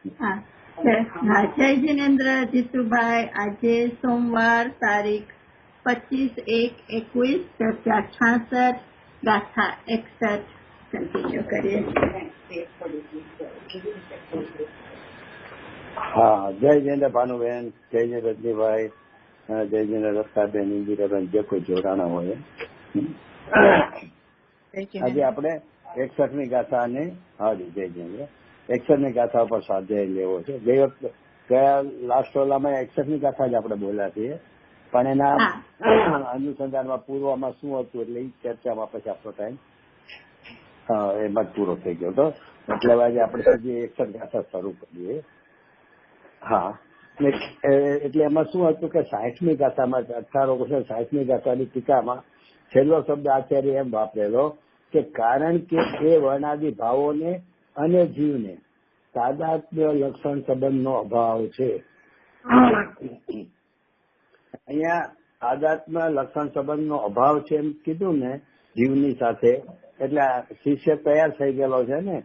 હા જય જિનેન્દ્ર જીતુભાઈ. આજે સોમવાર તારીખ 25/1/21 ગાથા 61 કન્ટિન્યુ કરીએ. હા, જય જિનેન્દ્ર ભાનુબેન, જય જિનેન્દ્ર રજનીભાઈ, જય જિનેન્દ્ર રસ્તાબેન, ઇન્દિરાબેન, જે કોઈ જોડાણા હોય. આજે આપણે 61મી ગાથાને જય જિનેન્દ્ર 61મી ગાથા પર સ્વાધ્યાય લેવો છે. ગયા લાસ્ટ ઓલામાં 61મી ગાથા જ આપણે બોલ્યા છીએ, પણ એના અનુસંધાનમાં પૂર્વમાં શું હતું એટલે એ ચર્ચામાં પછી આપણો ટાઈમ એમાં જ પૂરો થઈ ગયો હતો. એટલે આજે આપણે સીધી 61 ગાથા શરૂ કરીએ. હા, એટલે એમાં શું હતું કે 60મી ગાથામાં 1860મી ગાથાની ટીકામાં છેલ્લો શબ્દ આચાર્ય એમ વાપરેલો કે કારણ કે એ વર્ણાદી ભાવોને અને જીવને તાદાત્મ્ય લક્ષણ સંબંધનો અભાવ છે. અહીંયા તાદાત્મ્ય લક્ષણ સંબંધનો અભાવ છે એમ કીધું ને જીવની સાથે, એટલે શિષ્ય તૈયાર થઈ ગયેલો છે ને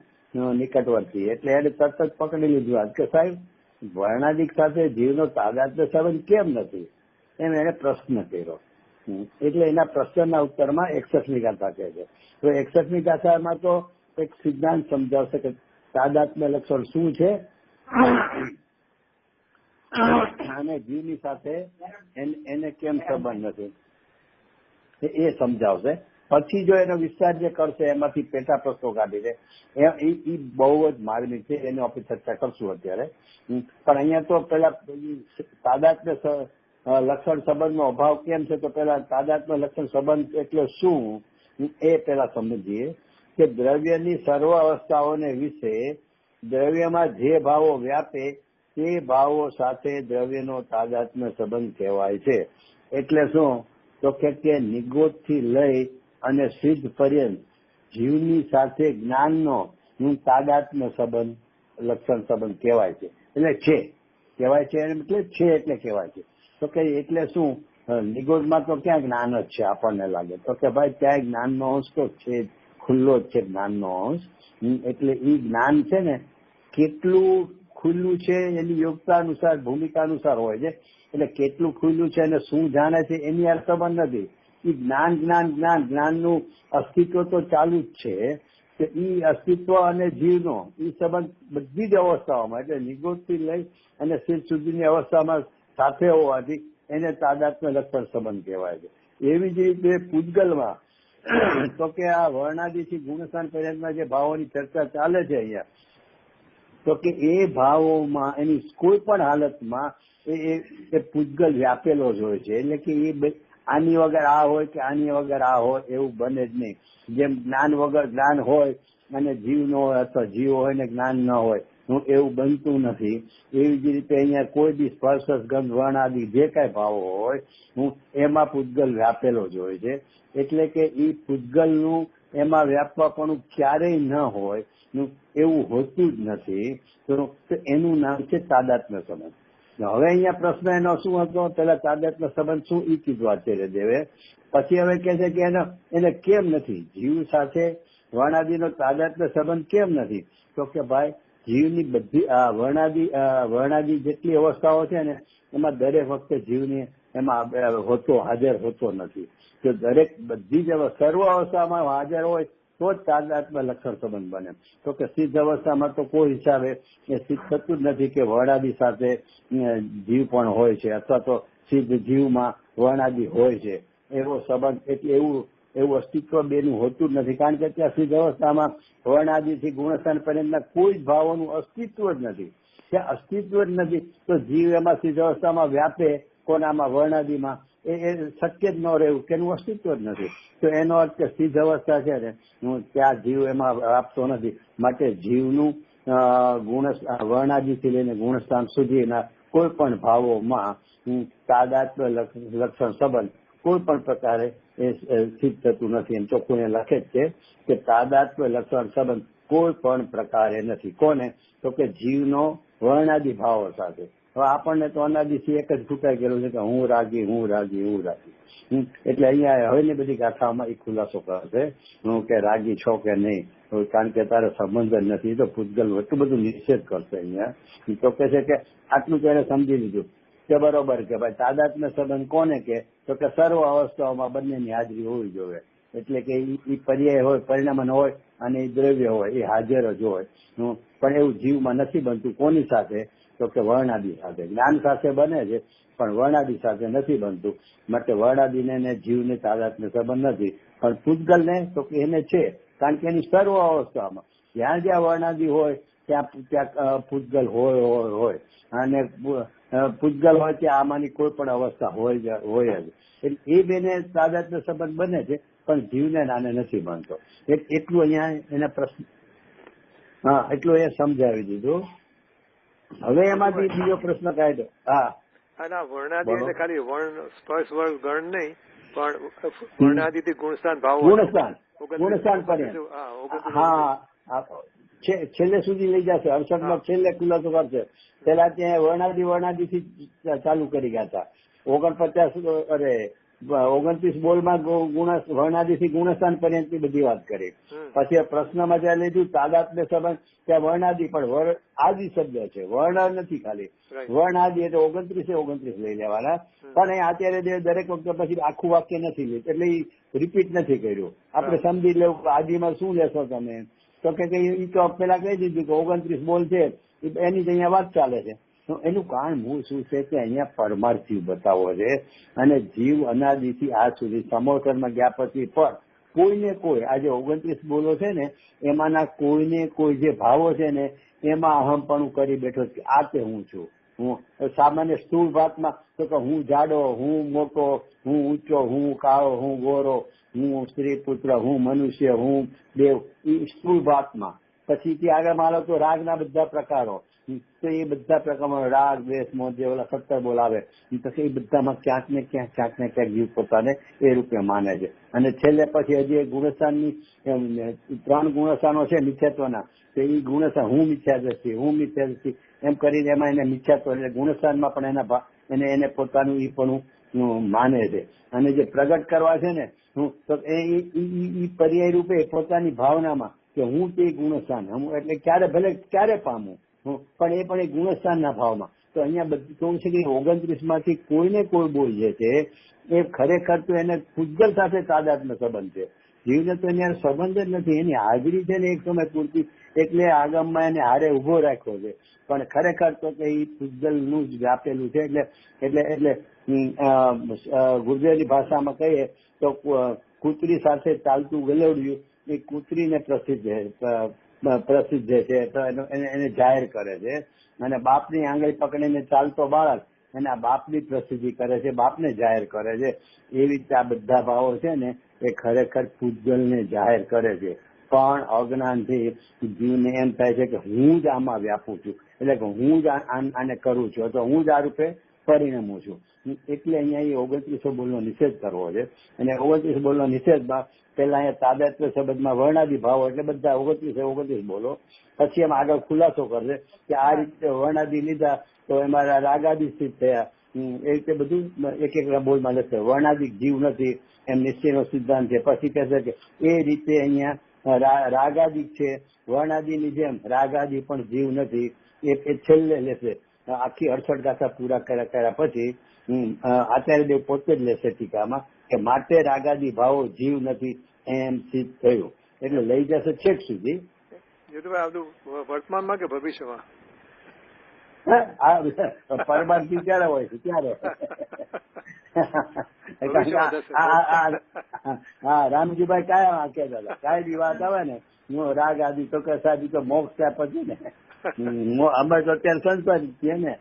નિકટવર્તી, એટલે એને તરત જ પકડી લીધું કે સાહેબ વર્ણાદિક સાથે જીવનો તાદાત્મ્ય સંબંધ કેમ નથી, એમ એને પ્રશ્ન કર્યો. એટલે એના પ્રશ્નના ઉત્તરમાં 61મી ગાથા કહે છે. તો 61મી ગાથામાં તો એક સિદ્ધાંત સમજાવશે કે તાદાત્મ્ય લક્ષણ શું છે અને જીવની સાથે એને કેમ સંબંધ નથી એ સમજાવશે. પછી જો એનો વિસ્તાર જે કરશે એમાંથી પેટા પ્રશ્નો કાઢી દે એ બહુ જ માર્મિક છે, એની આપણે ચર્ચા કરશું અત્યારે. પણ અહીંયા તો પેલા તાદાત્મ્ય લક્ષણ સંબંધનો અભાવ કેમ છે, તો પેલા તાદાત્મ્ય લક્ષણ સંબંધ એટલે શું એ પેલા સમજીએ કે દ્રવ્યની સર્વ અવસ્થાઓને વિશે દ્રવ્યમાં જે ભાવો વ્યાપે તે ભાવો સાથે દ્રવ્યનો તાદાત્મ્ય સંબંધ કહેવાય છે. એટલે શું તો કે નિગોદથી લઈ અને સિદ્ધ પર્યંત જીવની સાથે જ્ઞાનનો તાદાત્મ્ય સંબંધ લક્ષણ સંબંધ કહેવાય છે. એટલે છે કહેવાય છે એટલે છે એટલે કહેવાય છે. તો કે એટલે શું નિગોદમાં તો ક્યાં જ્ઞાન જ છે આપણને લાગે, તો કે ભાઈ ત્યાં જ્ઞાનનો અંશ તો છે, ખુલ્લો જ છે જ્ઞાનનો અંશ. એટલે એ જ્ઞાન છે ને કેટલું ખુલ્લું છે એની યોગ્યતા અનુસાર ભૂમિકા અનુસાર હોય છે. એટલે કેટલું ખુલ્લું છે અને શું જાણે છે એની આ સંબંધ નથી. એ જ્ઞાનનું અસ્તિત્વ તો ચાલુ જ છે. કે એ અસ્તિત્વ અને જીવનો એ સંબંધ બધી જ અવસ્થાઓમાં એટલે નિગોદથી લઈ અને સિદ્ધ સુધીની અવસ્થામાં સાથે હોવાથી એને તાદાત્મ્ય લક્ષણ સંબંધ કહેવાય છે. એવી જ રીતે પૂજગલમાં તો કે આ વર્ણાદિથી ગુણસ્થાન પર્યંતના જે ભાવોની ચર્ચા ચાલે છે અહીંયા, તો કે એ ભાવોમાં એની કોઈ પણ હાલતમાં એ પૂજગલ વ્યાપેલો જ હોય છે. એટલે કે એ આની વગર આ હોય કે આની વગર આ હોય એવું બને જ નહીં. જેમ જ્ઞાન વગર જ્ઞાન હોય અને જીવ ન હોય અથવા જીવ હોય ને જ્ઞાન ન હોય એવું બનતું નથી. એવી જ રીતે અહીંયા કોઈ બી સ્પર્શ ગંધ વર્ણ આદિ જે કાંઈ ભાવો હોય એમાં પૂજગલ વ્યાપેલો જ હોય છે. એટલે કે એ પૂજગલનું એમાં વ્યાપવાપણું ક્યારેય ન હોય એવું હોતું જ નથી. તો એનું નામ છે તાદાત્મ્ય સંબંધ. હવે અહીંયા પ્રશ્ન એનો શું હતો, પેલા તાદાત્મ્ય સંબંધ શું એ કીધું આચાર્ય દેવે. પછી હવે કે છે કે એને કેમ નથી જીવ સાથે વર્ણાદિનો તાદાત્મ્ય સંબંધ કેમ નથી, તો કે ભાઈ જીવની બધી વર્ણાદિ જેટલી અવસ્થાઓ છે ને એમાં દરેક વખતે જીવની એમાં હાજર હોતો નથી. તો દરેક બધી જ સર્વ અવસ્થામાં હાજર હોય તો જ તાદાત્મ્ય લક્ષણ સંબંધ બને. તો કે સિદ્ધ અવસ્થામાં તો કોઈ હિસાબે એ સિદ્ધ થતું જ નથી કે વર્ણાદિ સાથે જીવ પણ હોય છે અથવા તો સિદ્ધ જીવમાં વર્ણાદિ હોય છે એવો સંબંધ. એટલે એવું અસ્તિત્વ બેનું હોતું જ નથી. કારણ કે ત્યાં સિદ્ધ અવસ્થામાં વર્ણાદિથી ગુણસ્થાન પર્યંતના કોઈ જ ભાવોનું અસ્તિત્વ જ નથી. ત્યાં અસ્તિત્વ જ નથી તો જીવ એમાં સિદ્ધ અવસ્થામાં વ્યાપે કોનામાં વર્ણાદિમાં એ શક્ય જ ન રહેવું કે એનું અસ્તિત્વ જ નથી. તો એનો અર્થ કે સિદ્ધ અવસ્થા છે ને ત્યાં જીવ એમાં વ્યાપતો નથી. માટે જીવનું વર્ણાદિથી લઈને ગુણસ્થાન સુધીના કોઈ પણ ભાવોમાં તાદાત્મ્ય લક્ષણ સંબંધ કોઈ પણ પ્રકારે એ સિદ્ધ થતું નથી. એમ ચોખ્ખું લખે જ છે કે તાદાત્મ્ય લક્ષણ સંબંધ કોઈ પણ પ્રકારે નથી. કોને? તો કે જીવનો વર્ણાદિ ભાવો સાથે. હવે આપણને તો અનાદિથી એક જ ખૂટાઈ ગયેલું છે કે હું રાગી હું રાગી હું રાગી. એટલે અહીંયા હવેની બધી ગાથાઓમાં એ ખુલાસો કરશે કે રાગી છો કે નહીં, કારણ કે તારે સંબંધ જ નથી. તો પૂતગલ એટલું બધું નિષેધ કરશે અહીંયા. તો કે છે કે આટલું તેને સમજી લીધું કે બરોબર કે ભાઈ તાદાત્મ્ય સંબંધ કોને કે, તો કે સર્વ અવસ્થાઓમાં બંનેની હાજરી હોવી જોઈએ. એટલે કે એ પર્યાય હોય, પરિણામન હોય અને એ દ્રવ્ય હોય, એ હાજર જ હોય. પણ એવું જીવમાં નથી બનતું. કોની સાથે? તો કે વર્ણાદિ સાથે. જ્ઞાન સાથે બને છે પણ વર્ણાદિ સાથે નથી બનતું. માટે વર્ણાદિને જીવને તાદાત્મ્ય સંબંધ નથી. પણ પૂતગલને તો કે એને છે, કારણ કે એની સર્વ અવસ્થામાં જ્યાં જ્યાં વર્ણાદિ હોય ત્યાં પૂતગલ હોય અને પૂતગલ હોય ત્યાં આમાંની કોઈ પણ અવસ્થા હોય જ. એટલે એ બેને તાદાત્મ્ય સંબંધ બને છે પણ જીવને નાને નથી બનતો. એટલું અહીંયા એના પ્રશ્ન એટલું એ સમજાવી દીધું. હવે એમાંથી બીજો પ્રશ્ન કાઢ્યો. હા, વર્ણાદિ એટલે ખાલી વર્ણ સ્પર્શ વર્ગ ગણ નહીં, પણ વર્ણાદિ થી ગુણસ્થાન ભાવ ગુણસ્થાન પર્યંત. હા, છેલ્લે સુધી લઈ જશે. 68 છેલ્લે ખુલાસો કરશે. પેલા ત્યાં વર્ણાદિ થી ચાલુ કરી ગયા હતા. 29 બોલમાં વર્ણાદિ થી ગુણસ્થાન પર્યંત ની બધી વાત કરી. પછી પ્રશ્નમાં જ્યાં લીધું તાદાત્મ્ય સંબંધ, ત્યાં વર્ણાદિ પણ આદિ શબ્દ છે, વર્ણ નથી ખાલી. વર્ણાદિ એટલે 29 લઈ લેવાના. પણ અત્યારે દરેક વખતે પછી આખું વાક્ય નથી લીધું, એટલે રિપીટ નથી કર્યું. આપણે સમજી લેવું આદિમાં શું લેશો તમે, તો કે એ તો પેલા કહી દીધું કે 29 બોલ છે એની જ અહીંયા વાત ચાલે છે. એનું કારણ મૂળ શું છે કે અહીંયા પરમાર્થ જીવ બતાવો છે. અને જીવ અનાદિથી આજ સુધી સમોસરમાં ગયા પછી પણ કોઈને કોઈ આજે 29 બોલો છે ને, એમાંના કોઈને કોઈ જે ભાવો છે ને એમાં અહમપણું કરી બેઠો છે. આ તે હું છું. હું સામાન્ય સ્થૂળ ભાતમાં તો કે હું જાડો, હું મોટો, હું ઊંચો, હું કાળો, હું ગોરો, હું સ્ત્રી પુત્ર, હું મનુષ્ય, હું દેવ, એ સ્થૂળ ભાતમાં. પછી થી આગળ માનો તો રાગના બધા પ્રકારો, તો એ બધા પ્રકારમાં રાગ દ્વેષ મોહ જે ઓલા 17 બોલ આવે, પછી એ બધામાં ક્યાંક ને ક્યાંક જીવ પોતાને એ રૂપે માને છે. અને છેલ્લે પછી હજી ગુણસ્થાનની 3 ગુણસ્થાનો છે મિથ્યાત્વના. તો એ ગુણસ્થાન હું મિથ્યાદ્રષ્ટિ એમ કરીને એમાં એને મિથ્યાત્વ એટલે ગુણસ્થાનમાં પણ એને પોતાનું ઈ પણ માને છે. અને જે પ્રગટ કરવા છે ને તો એ પર્યાય રૂપે પોતાની ભાવનામાં કે હું તે ગુણસ્થાન એટલે ક્યારે પામું, પણ એ પણ એ ગુણસ્થાનના ભાવમાં. તો અહીંયા બધું કેવું છે કે 29 માંથી કોઈને કોઈ બોલ જે છે એ ખરેખર તો એને પૂતગલ સાથે તાદાત્મ્ય સંબંધ છે. જીવને તો એની સંબંધ જ નથી. એની હાજરી છે ને એક સમય પૂરતી, એટલે આગમમાં એને હારે ઉભો રાખ્યો છે. પણ ખરેખર તો કે એ પૂતગલનું જ વ્યાપેલું છે. એટલે ગુર્જરની ભાષામાં કહીએ તો કૂતરી સાથે ચાલતું ગલોડિયું એ કૂતરીને પ્રસિદ્ધ છે, તો એને જાહેર કરે છે. અને બાપની આંગળી પકડીને ચાલતો બાળક એના બાપની પ્રસિદ્ધિ કરે છે, બાપને જાહેર કરે છે. એવી રીતે આ બધા ભાવો છે ને એ ખરેખર પૂતગલને જાહેર કરે છે. પણ અજ્ઞાનથી જીવને એમ થાય છે કે હું જ આમાં વ્યાપું છું, એટલે કે હું જ આને કરું છું, તો હું જ આ રૂપે પરિણમું છું. એટલે અહીંયા એ 29 બોલનો નિષેધ કરવો છે. અને 29 બોલનો નિષેધમાં પેલા અહીંયા તાદાત્મ્ય સંબંધમાં વર્ણાદિ ભાવો એટલે બધા 29 બોલો. પછી એમ આગળ ખુલાસો કરશે કે આ રીતે વર્ણાદિ લીધા તો એમાં રાગાદિ સ્થિત થયા. એ રીતે બધું એક બોલમાં લખશે. વર્ણાદિ જીવ નથી એમ નિશ્ચયનો સિદ્ધાંત છે. પછી કહેશે કે એ રીતે અહીંયા રાગાદિક છે, વર્ણાદિની જેમ રાગાદિ પણ જીવ નથી. એ છેલ્લે લેશે. આખી 68 ગાથા પૂરા કર્યા પછી આચાર્ય દેવ પોતે જ લેશે ટીકામાં કે માટે રાગાદિ ભાવો જીવ નથી એમ સિદ્ધ થયું. એટલે લઈ જશે છેક સુધી. વર્તમાનમાં કે ભવિષ્યમાં? પરમાર્થી ક્યારે હોય છે ત્યારે. હા, રામજીભાઈ કાયમ કહેતા હતા, કાંઈ બી વાત આવે ને રાગ આદિ તો કે સાદી તો મોક્ષ ત્યાં પછી ને અમે તો અત્યારે સંસારી છીએ ને.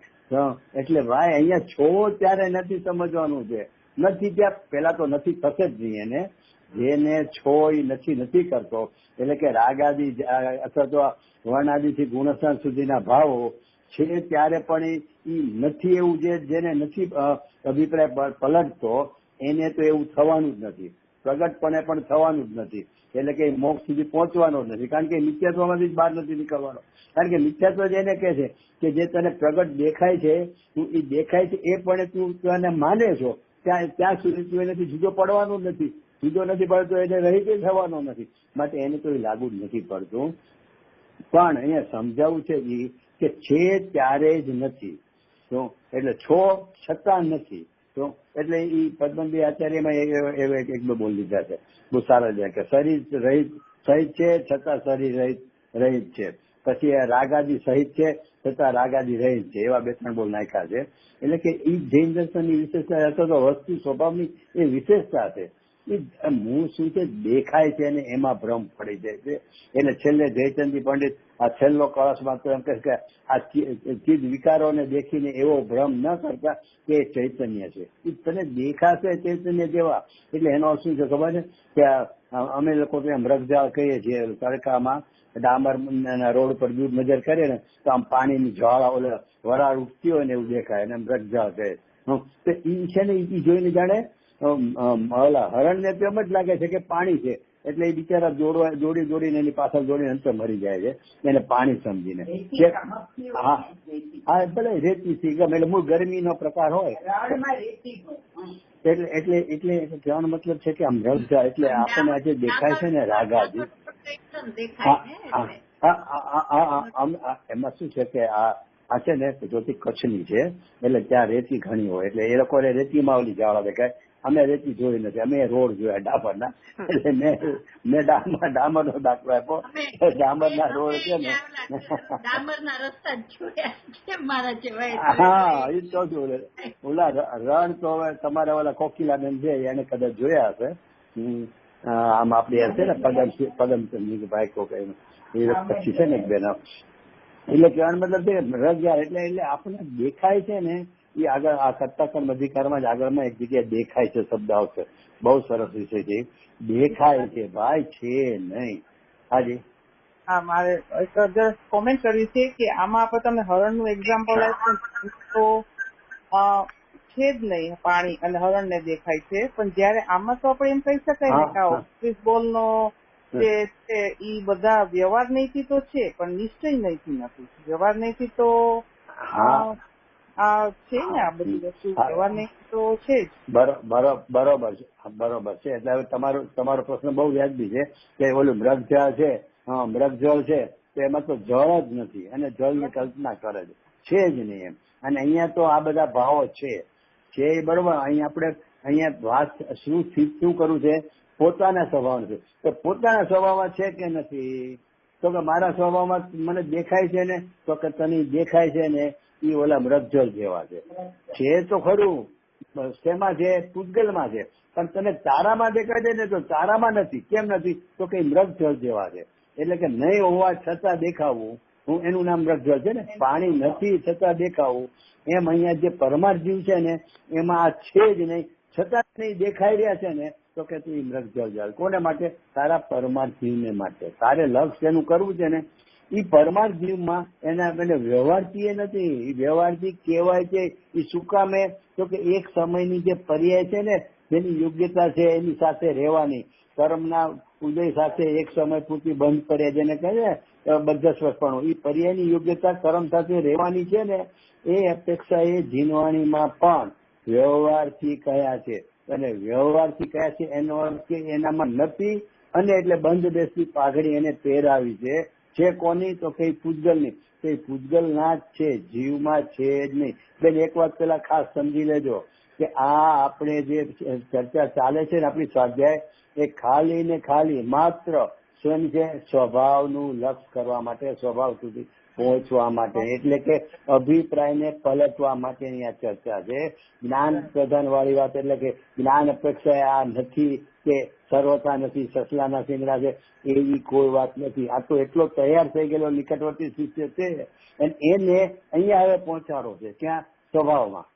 એટલે ભાઈ અહીંયા છો ત્યારે નથી સમજવાનું છે. નથી ત્યાં પેલા તો નથી થશે જ નહીં. એને જેને છો એ નથી કરતો, એટલે કે રાગાદિ અથવા તો વર્ણાદિ થી ગુણસ્થાન સુધીના ભાવો છે ત્યારે પણ એ નથી એવું જેને નથી અભિપ્રાય પલટતો એને તો એવું થવાનું જ નથી. પ્રગટપણે પણ થવાનું જ નથી. એટલે કે મોક્ષ સુધી પહોંચવાનો જ નથી, કારણ કે મિથ્યાત્વમાંથી જ બહાર નથી નીકળવાનો. કારણ કે મિથ્યાત્વ જ એને કહે છે કે જે તને પ્રગટ દેખાય છે, તું એ દેખાય છે એ પણ તું એને માને છો, ત્યાં સુધી તું એનાથી જુદો પડવાનું નથી. જુદો નથી પડતો એને રહિત થવાનો નથી, માટે એને તો એ લાગુ જ નથી પડતું. પણ અહીંયા સમજાવવું છે કે છે ત્યારે જ નથી, તો એટલે છો છતાં નથી. તો એટલે એ પદ્મનભાઈ આચાર્યમાં એક બે બોલ લીધા છે, બહુ સારા છે કે શરીર રહિત સહિત છે છતાં શરીર રહિત છે, પછી રાગાદી સહિત છે છતાં રાગાદી રહિત છે, એવા બે ત્રણ બોલ નાખ્યા છે. એટલે કે એ જૈન દર્શનની વિશેષતા અથવા તો વસ્તુ સ્વભાવની એ વિશેષતા છે. હું શું છે દેખાય છે અને એમાં ભ્રમ પડી જાય છે. એટલે છેલ્લે જયચંદી પંડિત આ છેલ્લો કળશમાં તો એમ કહે કે આ ચીજ વિકારોને દેખીને એવો ભ્રમ ન કરતા કે ચૈતન્ય છે, તને દેખાશે ચૈતન્ય જેવા. એટલે એનો શું છે ખબર છે કે અમે લોકો ત્યાં મૃગજાળ કહીએ છીએ, તડકામાં ડામર રોડ પર દૂર નજર કરે ને તો આમ પાણીની જ્વાળા ઓલે વરાળ ઉઠતી હોય ને એવું દેખાય, અને મૃગજાળ કહે. તો એ છે ને એ જોઈને જાણે હરણને તો એમ જ લાગે છે કે પાણી છે, એટલે એ બિચારા જોડીને એની પાછળ જોડીને અંતર મરી જાય છે એને પાણી સમજીને. હા ભલે રેતી થી ગમે, એટલે મૂળ ગરમીનો પ્રકાર હોય એટલે કહેવાનો મતલબ છે કે આમ રજા એટલે આપણને આજે દેખાય છે ને રાગાજી. એમાં શું છે કે આ છે ને જ્યોતિ કચ્છની છે, એટલે ત્યાં રેતી ઘણી હોય, એટલે એ લોકોને રેતીમાં ઓલી જાળા દેખાય. અમે રેતી જોઈ નથી, અમે રોડ જોયા ડામરના. એટલે મેં ડામરનો દાખલો આપ્યો, ડામરના રોડ છે ને હા એ તો છું. ઓલા રણ તો હવે તમારા ઓલા કોકિલાબેન છે એને કદાચ જોયા હશે. આમ આપડી હશે ને પદમચંદ ભાઈ કોક એ પછી છે ને એક બેન. એટલે કહેવાનો મતલબ છે રજા એટલે આપણને દેખાય છે ને એ આગળ આ સત્તાકર્મ અધિકારમાં જ આગળમાં એક જગ્યાએ દેખાય છે શબ્દ આવશે, બહુ સરસ વિષય છે. દેખાય છે ભાઈ, છે નહીં. હાજી હા, મારે એક કોમેન્ટ કરવી છે કે આમાં આપણે તમે હરણનું એક્ઝામ્પલ આપ્યું તો છે જ નહીં પાણી અને હરણને દેખાય છે, પણ જયારે આમાં તો આપણે એમ કહી શકાય ને કે ઓફિસ બોલનો જે છે એ બધા વ્યવહાર નહીંથી તો છે પણ નિશ્ચય નહીંથી નથી. વ્યવહાર નહીંથી તો છે ને આ બધી વસ્તુ વ્યવહાર નહીંથી તો છે જ. બરોબર છે. એટલે હવે તમારો પ્રશ્ન બહુ વ્યાજબી છે કે ઓલું મૃગજળ છે, મૃગજળ છે તો એમાં તો જળ જ નથી અને જળની કલ્પના કરે છે જ નહીં એમ. અને અહીંયા તો આ બધા ભાવો છે બરોબર. અહીંયા વાત શું કરવું છે, પોતાના સ્વભાવ નથી. તો પોતાના સ્વભાવમાં છે કે નથી, તો કે મારા સ્વભાવમાં મને દેખાય છે ને, તો કે તને દેખાય છે ને એ ઓલા મૃગજળ જેવા છે તો ખરું. શેમાં છે, પૂતગલમાં છે, પણ તને તારામાં દેખાય છે ને તો તારામાં નથી. કેમ નથી, તો કે મૃગજળ જેવા છે. એટલે કે નહીં હોવા છતાં દેખાવું, એનું નામ મૃગજળ છે ને. પાણી નથી છતાં દેખાવું, એમ અહીંયા જે પરમાર્થ જીવ છે ને એમાં આ છે જ નહીં છતાં નહીં દેખાઈ રહ્યા છે ને, તો કે તું મૃગજળ જળ. કોને માટે? તારા પરમાર્થ જીવને માટે. તારે લક્ષ્ય એનું કરવું છે ને એ પરમાર્થ જીવમાં એના વ્યવહારથી એ નથી. એ વ્યવહારથી કહેવાય છે એ શું કામે, તો કે એક સમયની જે પર્યાય છે ને જેની યોગ્યતા છે એની સાથે રહેવાની, કર્મના ઉદય સાથે એક સમય પૂરતી બંધ કર્યા જેને કહે છે બધસ્વપણું, એ પર્યાયની યોગ્યતા કર્મ સાથે રહેવાની છે ને એ અપેક્ષા એ જીનવાણીમાં પણ વ્યવહારથી કયા છે. અને વ્યવહારથી કયા છે એનો અર્થ કે એનામાં નથી, અને એટલે બંધ બેસતી પાઘડી એને પહેરાવી છે કોની, તો કઈ પૂજગલની. તે પૂજગલ ના જ છે, જીવમાં છે જ નહીં. બેન એક વાત પેલા ખાસ સમજી લેજો કે આ આપણે જે ચર્ચા ચાલે છે ને આપણી સ્વાધ્યાય, એ ખાલી ને ખાલી માત્ર સ્વયં છે સ્વભાવનું લક્ષ કરવા માટે, સ્વભાવ સુધી પહોંચવા માટે, એટલે કે અભિપ્રાયને પલટવા માટેની આ ચર્ચા છે. જ્ઞાન પ્રધાન વાળી વાત, એટલે કે જ્ઞાન અપેક્ષા આ નથી કે સર્વતા નથી, સસલાના શિંગડા છે, એવી કોઈ વાત નથી. આ તો એટલો તૈયાર થઈ ગયેલો નિકટવર્તી શિષ્ય છે અને એને અહીંયા હવે પહોંચાડો છે ક્યાં, સ્વભાવમાં.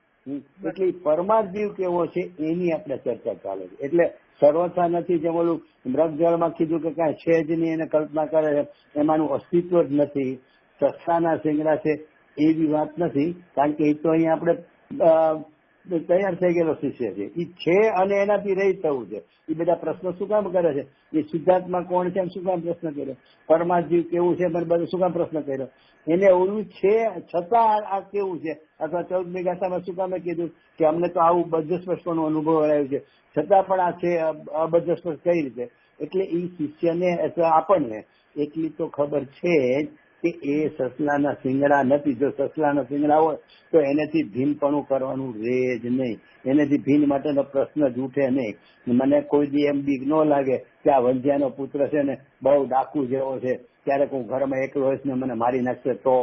એટલે પરમાર્થ જીવ કેવો છે એની આપણે ચર્ચા ચાલે છે. એટલે સર્વતા નથી, જેમ ઓલું મૃગજળમાં કીધું કે કાંઈ છે જ નહીં એને કલ્પના કરે છે, એમાંનું અસ્તિત્વ જ નથી. સસ્તાના શિંગડા છે એવી વાત નથી, કારણ કે એ તો અહીંયા આપણે તૈયાર થઈ ગયેલો શિષ્ય છે. એ છે અને એનાથી રહી થવું છે. એ બધા પ્રશ્નો શું કામ કરે છે? એ શુદ્ધાત્મા કોણ છે એમ શું કામ પ્રશ્ન કર્યો? પરમાજીવ કેવું છે મને બધું શું કામ પ્રશ્ન કર્યો? એને ઓલું છે છતાં આ કેવું છે? અથવા 14મી ગાથામાં શું કામે કીધું કે અમને તો આવું બદ્ધસ્પર્શનો અનુભવ આવ્યો છે, છતાં પણ આ છે અબદ્ધસ્પર્શ કઈ રીતે? એટલે એ શિષ્યને અથવા આપણને એટલી તો ખબર છે કે એ સસલાના શિંગડા નથી. જો સસલાના શિંગડા હોય તો એનેથી ભીનપણું કરવાનું રહે જ નહીં. એનેથી ભીન માટેનો પ્રશ્ન જ ઉઠે નહીં. મને કોઈ દી એમ બીક ન લાગે કે આ વંધ્યાનો પુત્ર છે ને બહુ ડાકુ જેવો છે, ક્યારેક હું ઘરમાં એકલો હોઈશ ને મને મારી નાખશે તો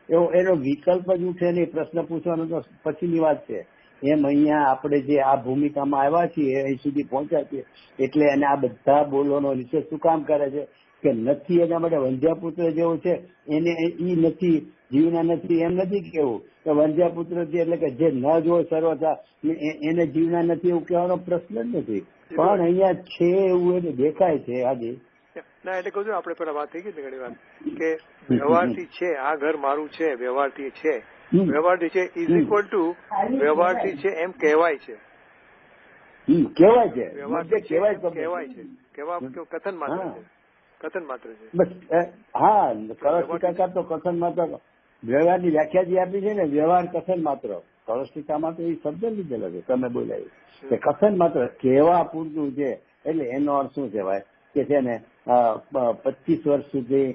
એવો એનો વિકલ્પ જ ઉઠે નહીં. પ્રશ્ન પૂછવાનો તો પછીની વાત છે. એમ અહીંયા આપણે જે આ ભૂમિકામાં આવ્યા છીએ અહીં સુધી પહોંચ્યા છીએ એટલે એને આ બધા બોલોનો નિષેધ શું કામ કરે છે કે નથી એના માટે વંધ્યાપુત્ર જેવું છે એને ઈ નથી, જીવના નથી એમ નથી કેવું કે વંધ્યાપુત્ર છે એટલે કે જે ન જ હોય સર્વથા એને જીવના નથી એવું કહેવાનો પ્રશ્ન જ નથી. પણ અહીંયા છે એવું એને દેખાય છે. આજે ના એટલે કહું છું આપણે પેલા વાત થઈ ગઈ ને ઘણી વાર કે વ્યવહારથી છે આ ઘર મારું છે, વ્યવહારથી છે, વ્યવહારથી છે ઇઝ ઇક્વલ ટુ વ્યવહારથી છે એમ કહેવાય છે. કહેવાય છે કહેવાય છે કથન માત્ર છે. કથન માત્ર છે બસ. હા, કળશટીકાકાર તો કથન માત્ર વ્યવહારની વ્યાખ્યા જે આપી છે ને વ્યવહાર કથન માત્ર. કળશટીકામાં તો એ શબ્દ લીધેલો છે તમે બોલાય કે કથન માત્ર કહેવા પૂરતું છે. એટલે એનો અર્થ શું કહેવાય કે છે ને 25 વર્ષ સુધી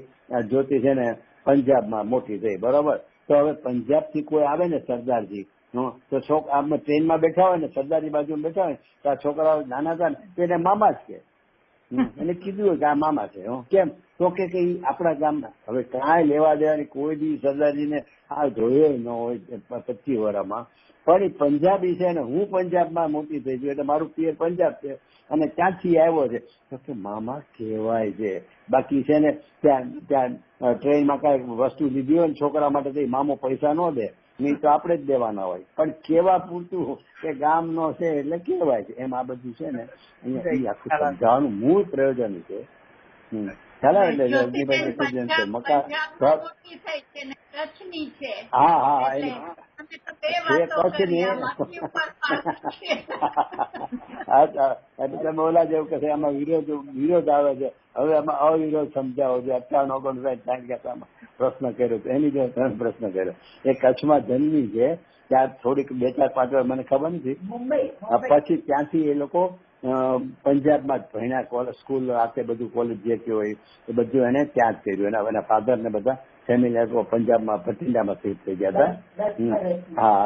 જ્યોતિ છે ને પંજાબમાં મોટી થઈ, બરોબર? તો હવે પંજાબથી કોઈ આવે ને સરદારજી તો આપણે ટ્રેનમાં બેઠા હોય ને સરદારની બાજુમાં બેઠા હોય તો આ છોકરાઓ નાના હતા ને તો એને મામા જ કે એને કીધું હોય કે આ મામા છે. કેમ તો કે આપણા ગામના. હવે કાંઈ લેવા દેવાની કોઈ દી સરદારજીને આ જોયો ન હોય 25 વર્ષમાં, પણ એ પંજાબી છે ને હું પંજાબમાં મોટી થઈ ગઈ એટલે મારું પિયર પંજાબ છે અને ત્યાંથી આવ્યો છે તો કે મામા કહેવાય છે. બાકી છે ને ત્યાં ટ્રેનમાં કઈ વસ્તુ લીધી હોય ને છોકરા માટે તો મામો પૈસા ન દે, નહીં તો આપણે જ દેવાના હોય. પણ કેવા પૂરતું કે ગામ નો છે એટલે કહેવાય છે. એમ આ બધું છે ને અહીંયા આખું સમજાવવાનું મૂળ પ્રયોજન છે. ચાલો એટલે મકા હા તમે ઓલા જેવું કે આમાં વિરોધ આવે છે. હવે આમાં અવિરોધ સમજાવો છે. 58-59 પ્રશ્ન કર્યો એની જો પ્રશ્ન કર્યો એ કચ્છમાં જન્મી છે ત્યાં થોડીક 2-4-5 વાર મને ખબર નથી. પછી ત્યાંથી એ લોકો પંજાબમાં જ ભણ્યા, કોલેજ સ્કૂલ આખે બધું કોલેજ જે કે હોય એ બધું એને ત્યાં જ કર્યું. એના ફાધર ને બધા ફેમિલી પંજાબમાં ભટિંડામાં શિફ્ટ થઈ ગયા હતા. હા,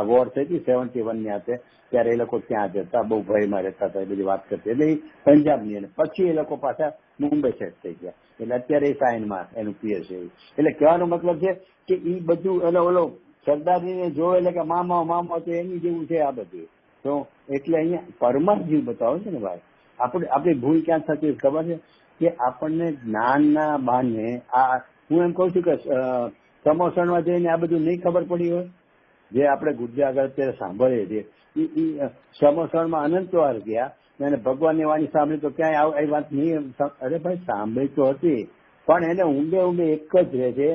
વોર થઈ હતી 71 ની હાથે ત્યારે એ લોકો ત્યાં જ હતા, બહુ ભયમાં રહેતા હતા, એ બધી વાત કરતી. એટલે એ પંજાબની અને પછી એ લોકો પાછા મુંબઈ સેટ થઈ ગયા. એટલે અત્યારે એ સાઇનમાં એનું પિયર છે. એટલે કહેવાનો મતલબ છે કે એ બધું ઓલો સરદારજીને જોવે એટલે કે મામા તો એની જેવું છે આ બધું. તો એટલે અહીંયા પરમાજીવ બતાવો છે ને ભાઈ. આપણી ભૂલ ક્યાં થતી ખબર છે કે આપણને જ્ઞાનના બાને આ હું એમ કઉ છું કે સમોસણમાં જઈને આ બધું નહીં ખબર પડી હોય જે આપણે ગુજરાત આગળ અત્યારે સાંભળીએ છીએ. સમોસણમાં અનંત વાર ગયા અને ભગવાનની વાણી સાંભળી તો ક્યાંય એ વાત નહીં. અરે ભાઈ સાંભળી તો હતી પણ એને ઊંડે એક જ રહે છે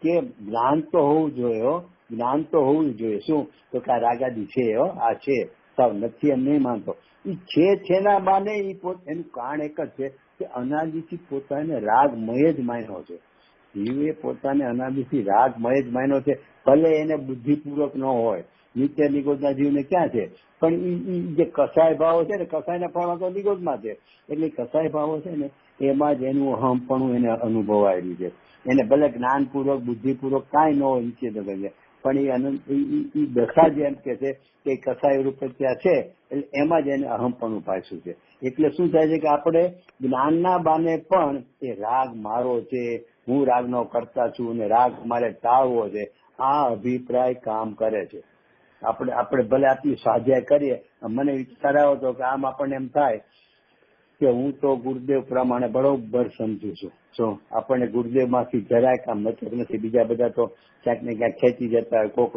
કે જ્ઞાન તો હોવું જોઈએ. જ્ઞાન તો હોવું જોઈએ. શું તો કે આ રાગાદી છે, આ છે, સાવ નથી એમ નહીં માનતો. એ છે ના બાને એનું કારણ એક જ છે કે અનાદિથી પોતાને રાગમય જ માન્યો છે. જીવે પોતાને અનાદિથી રાગમય જ માન્યો છે. ભલે એને બુદ્ધિપૂર્વક ન હોય. નિત્ય નિગોદના જીવને ક્યાં છે? પણ એ જે કસાય ભાવો છે ને કસાયના ફળમાં તો નિગોદમાં છે. એટલે કસાય ભાવો છે ને એમાં જ એનું અહમપણું એને અનુભવાયેલું છે. એને ભલે જ્ઞાનપૂર્વક બુદ્ધિપૂર્વક કાંઈ ન હોય નીચે દબાઈ પણ એ દશા જ એમ કે છે કે કસાય રૂપે ત્યાં છે એટલે એમાં જ એને અહમપણું પાછું છે. એટલે શું થાય છે કે આપણે જ્ઞાનના બાને પણ એ રાગ મારો છે, હું રાગનો કરતા છું અને રાગ મારે ટાળવો છે, આ અભિપ્રાય કામ કરે છે. આપણે ભલે આટલી સ્વાધ્યાય કરીએ. મને વિચાર આવ્યો હતો કે આમ આપણને એમ થાય કે હું તો ગુરુદેવ પ્રમાણે બરોબર સમજુ છું. શું આપણને ગુરુદેવ માંથી જરાય કામ મતલબ નથી. બીજા બધા તો ક્યાંક ને ક્યાંક ખેંચી જતા હોય. કોક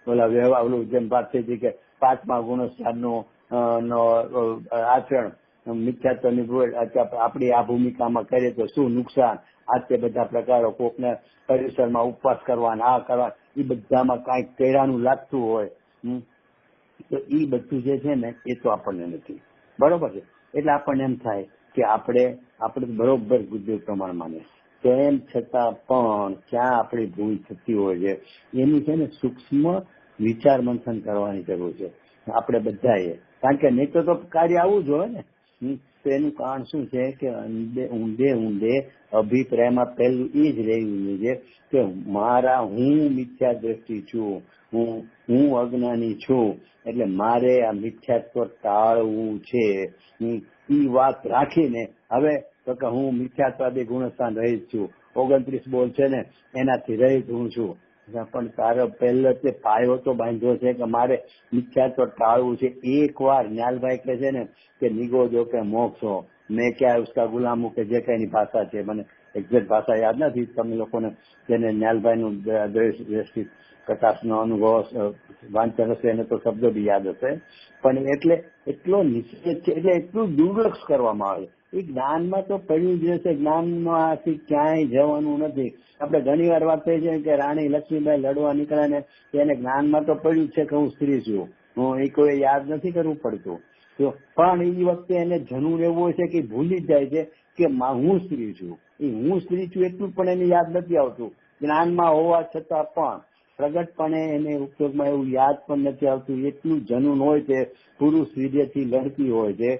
ઓલા વ્યવહાર ઓલું જેમ વાત થઈ હતી કે 5મા ગુણોત્સાહનું આચરણ મિથ્યાત્વ નિવૃત્ત આપણી આ ભૂમિકામાં કરીએ તો શું નુકસાન, આ તે બધા પ્રકારો. કોકને પરિસરમાં ઉપવાસ કરવાના આ કરવા એ બધામાં કાંઈક કેળાનું લાગતું હોય તો એ બધું જે છે ને એ તો આપણને નથી, બરોબર છે. એટલે આપણને એમ થાય કે આપણે બરોબર ગુરુદેવ પ્રમાણ માને, તેમ છતાં પણ ક્યાં આપણી ભૂલ થતી હોય છે એની છે ને સૂક્ષ્મ વિચાર મંથન કરવાની જરૂર છે આપણે બધાએ. કારણ કે નહીં તો કાર્ય આવવું જ હોય ને. તો એનું કારણ શું છે કે ઊંડે અભિપ્રાયમાં પહેલું એ જ રહ્યું છે કે મારા હું મિથ્યા દ્રષ્ટિ છું, હું અજ્ઞાની છું, એટલે મારે આ મિથ્યાત્વ ટાળવું છે. એ વાત રાખીને હવે તો કે હું મિથ્યાત્વાદી ગુણસ્થાન રહિત છું, 29 બોલ છે ને એનાથી રહિત હું છું. પણ તારો પહેલો તે પાયો તો બાંધ્યો છે કે મારે મિથ્યાત્વ ટાળવું છે. એક વાર ન્યાલભાઈ કહે છે ને કે નિગોજો કે મોક્ષો મેં ક્યાં ઉસકા ગુલામું કે જે કઈની ભાષા છે, મને એક્ઝેક્ટ ભાષા યાદ નથી, તમે લોકોને જેને ન્યાલભાઈનું દ્રષ્ટિ કટાક્ષનો અનુભવ વાંચન હશે એને તો શબ્દો બી યાદ હશે. પણ એટલે એટલો નિશ્ચિત છે, એટલે એટલું દુર્લક્ષ કરવામાં આવે. એ જ્ઞાનમાં તો પડ્યું જ રહેશે, જ્ઞાનમાંથી ક્યાંય જવાનું નથી. આપણે ઘણી વાર વાત થઈ છે કે રાણી લક્ષ્મીબાઈ લડવા નીકળ્યા ને એને જ્ઞાનમાં તો પડ્યું છે કે હું સ્ત્રી છું, હું એ કોઈ યાદ નથી કરવું પડતું. પણ એ વખતે એને જનૂન એવું હોય છે કે ભૂલી જાય છે કે હું સ્ત્રી છું. એ હું સ્ત્રી છું એટલું પણ એને યાદ નથી આવતું. જ્ઞાનમાં હોવા છતાં પણ પ્રગટપણે એને ઉપયોગમાં એવું યાદ પણ નથી આવતું. એટલું જનૂન હોય છે, પુરુષ વીર્યથી લડતી હોય છે.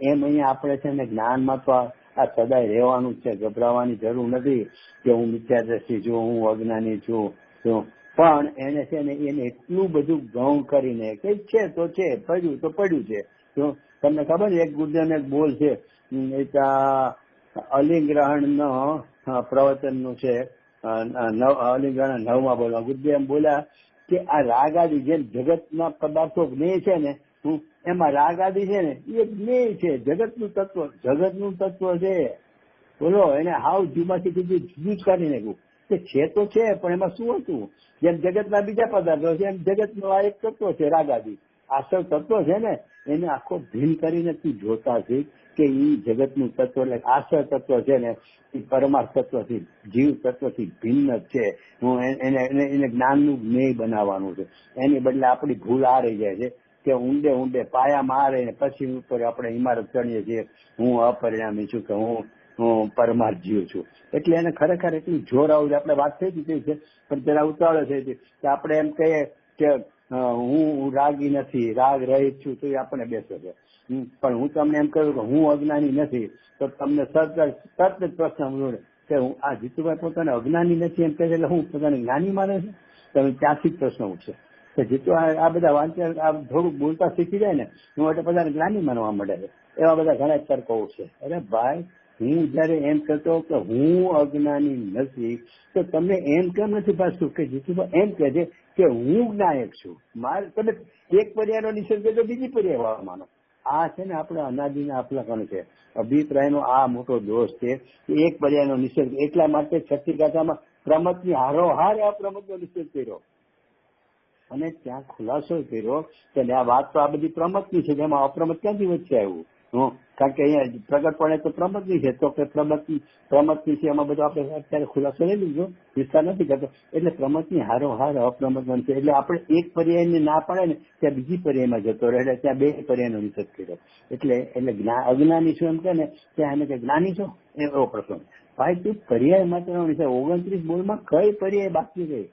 એમ અહીંયા આપણે છે ને જ્ઞાનમાં તો આ સદાય રહેવાનું છે, ગભરાવાની જરૂર નથી કે હું મિથ્યાદ્રષ્ટિ છું, હું અજ્ઞાની છું. પણ એને છે ને એને એટલું બધું ગૌણ કરીને કે છે તો છે, પડ્યું તો પડ્યું છે. તો તમને ખબર છે એક ગુરુદેવનો એક બોલ છે, અલિંગ્રહણનો પ્રવચનનું છે, અલિંગ્રહણ 9મા બોલમાં ગુરુદેવ એમ બોલ્યા કે આ રાગ આદિ જેમ જગતના પદાર્થો જ્ઞેય છે ને, એમાં રાગ આદિ છે ને એ જ્ઞેય છે, જગતનું તત્વ છે. બોલો, એને હાવ જીવમાંથી કીધું જુદું જ કાઢી નાખ્યું કે છે તો છે પણ એમાં શું હતું. જેમ જગતના બીજા પદાર્થો છે એમ જગતનું આ એક તત્વ છે, રાગ આદિ આસવ તત્વ છે ને, એને આખો ભીન કરીને તું જોતા શીખ કે એ જગતનું તત્વ એટલે આસવ તત્વ છે ને એ પરમાર્થ તત્વથી જીવ તત્વથી ભિન્ન જ છે. એને જ્ઞાનનું જ્ઞેય બનાવવાનું છે. એની બદલે આપણી ભૂલ આ રહી જાય છે કે ઊંડે પાયામાં આ રહીને પછી ઉપર આપણે ઇમારત ચડીએ છીએ, હું અપરિણામી છું કે હું પરમાર્થ જીવ છું. એટલે એને ખરેખર એટલું જોર આવું છે. આપણે વાત થઈ હતી છે પણ તેના ઉતાવળે થઈ હતી કે આપણે એમ કહીએ કે હું રાગી નથી, રાગ રહિત છું, તો એ આપણને બેસે છે. પણ હું તમને એમ કહ્યું કે હું અજ્ઞાની નથી તો તમને તરત જ પ્રશ્ન મળે કે હું આ જીતુભાઈ પોતાને અજ્ઞાની નથી એમ કહે છે એટલે હું પોતાને જ્ઞાની માને છે. તમે ત્યાંથી જ પ્રશ્ન ઉઠશે કે જીતુ આ બધા વાંચન આ થોડુંક બોલતા શીખી જાય ને હું એટલે પોતાને જ્ઞાની માનવા મળે છે. એવા બધા ઘણા તર્કો ઉઠશે. અરે ભાઈ, હું જયારે એમ કહેતો કે હું અજ્ઞાની નથી તો તમને એમ કેમ નથી પાછું કે જીતુભાઈ એમ કહે છે કે હું જ્ઞાયક છું. મારે તમે એક પર્યાયનો નિષેધ કરજો, બીજી પર્યાય માનો. આ છે ને આપણે અનાદિના અપલખન છે. અભિપ્રાયનો આ મોટો દોષ છે. એક પર્યાયનો નિષેધ એટલા માટે છઠ્ઠી ગાથામાં પ્રમતની હારોહાર અપ્રમતનો નિષેધ કર્યો અને ત્યાં ખુલાસો કર્યો કે આ વાત તો આ બધી પ્રમતની છે, જેમાં અપ્રમત ક્યાંથી વચ્ચે આવ્યું. કારણ કે અહીંયા પ્રગટપણે તો પ્રમતની છે, તો કે પ્રમતની છે એમાં બધું આપણે અત્યારે ખુલાસો લઈ લીધો, વિસ્તાર નથી કરતો. એટલે પ્રમતની હારોહાર અપ્રમત બનશે. એટલે આપણે એક પર્યાયને ના પડે ને ત્યાં બીજી પર્યાયમાં જતો રહે, એટલે ત્યાં બે પર્યાયનો નિષેધ કર્યો. એટલે અજ્ઞાની છું એમ કે ને ત્યાં એને કે જ્ઞાની છો એવો પ્રશ્ન. ભાઈ તું પર્યાય માટેનો નિષેધ 29 બોલમાં કઈ પર્યાય બાકી રહી?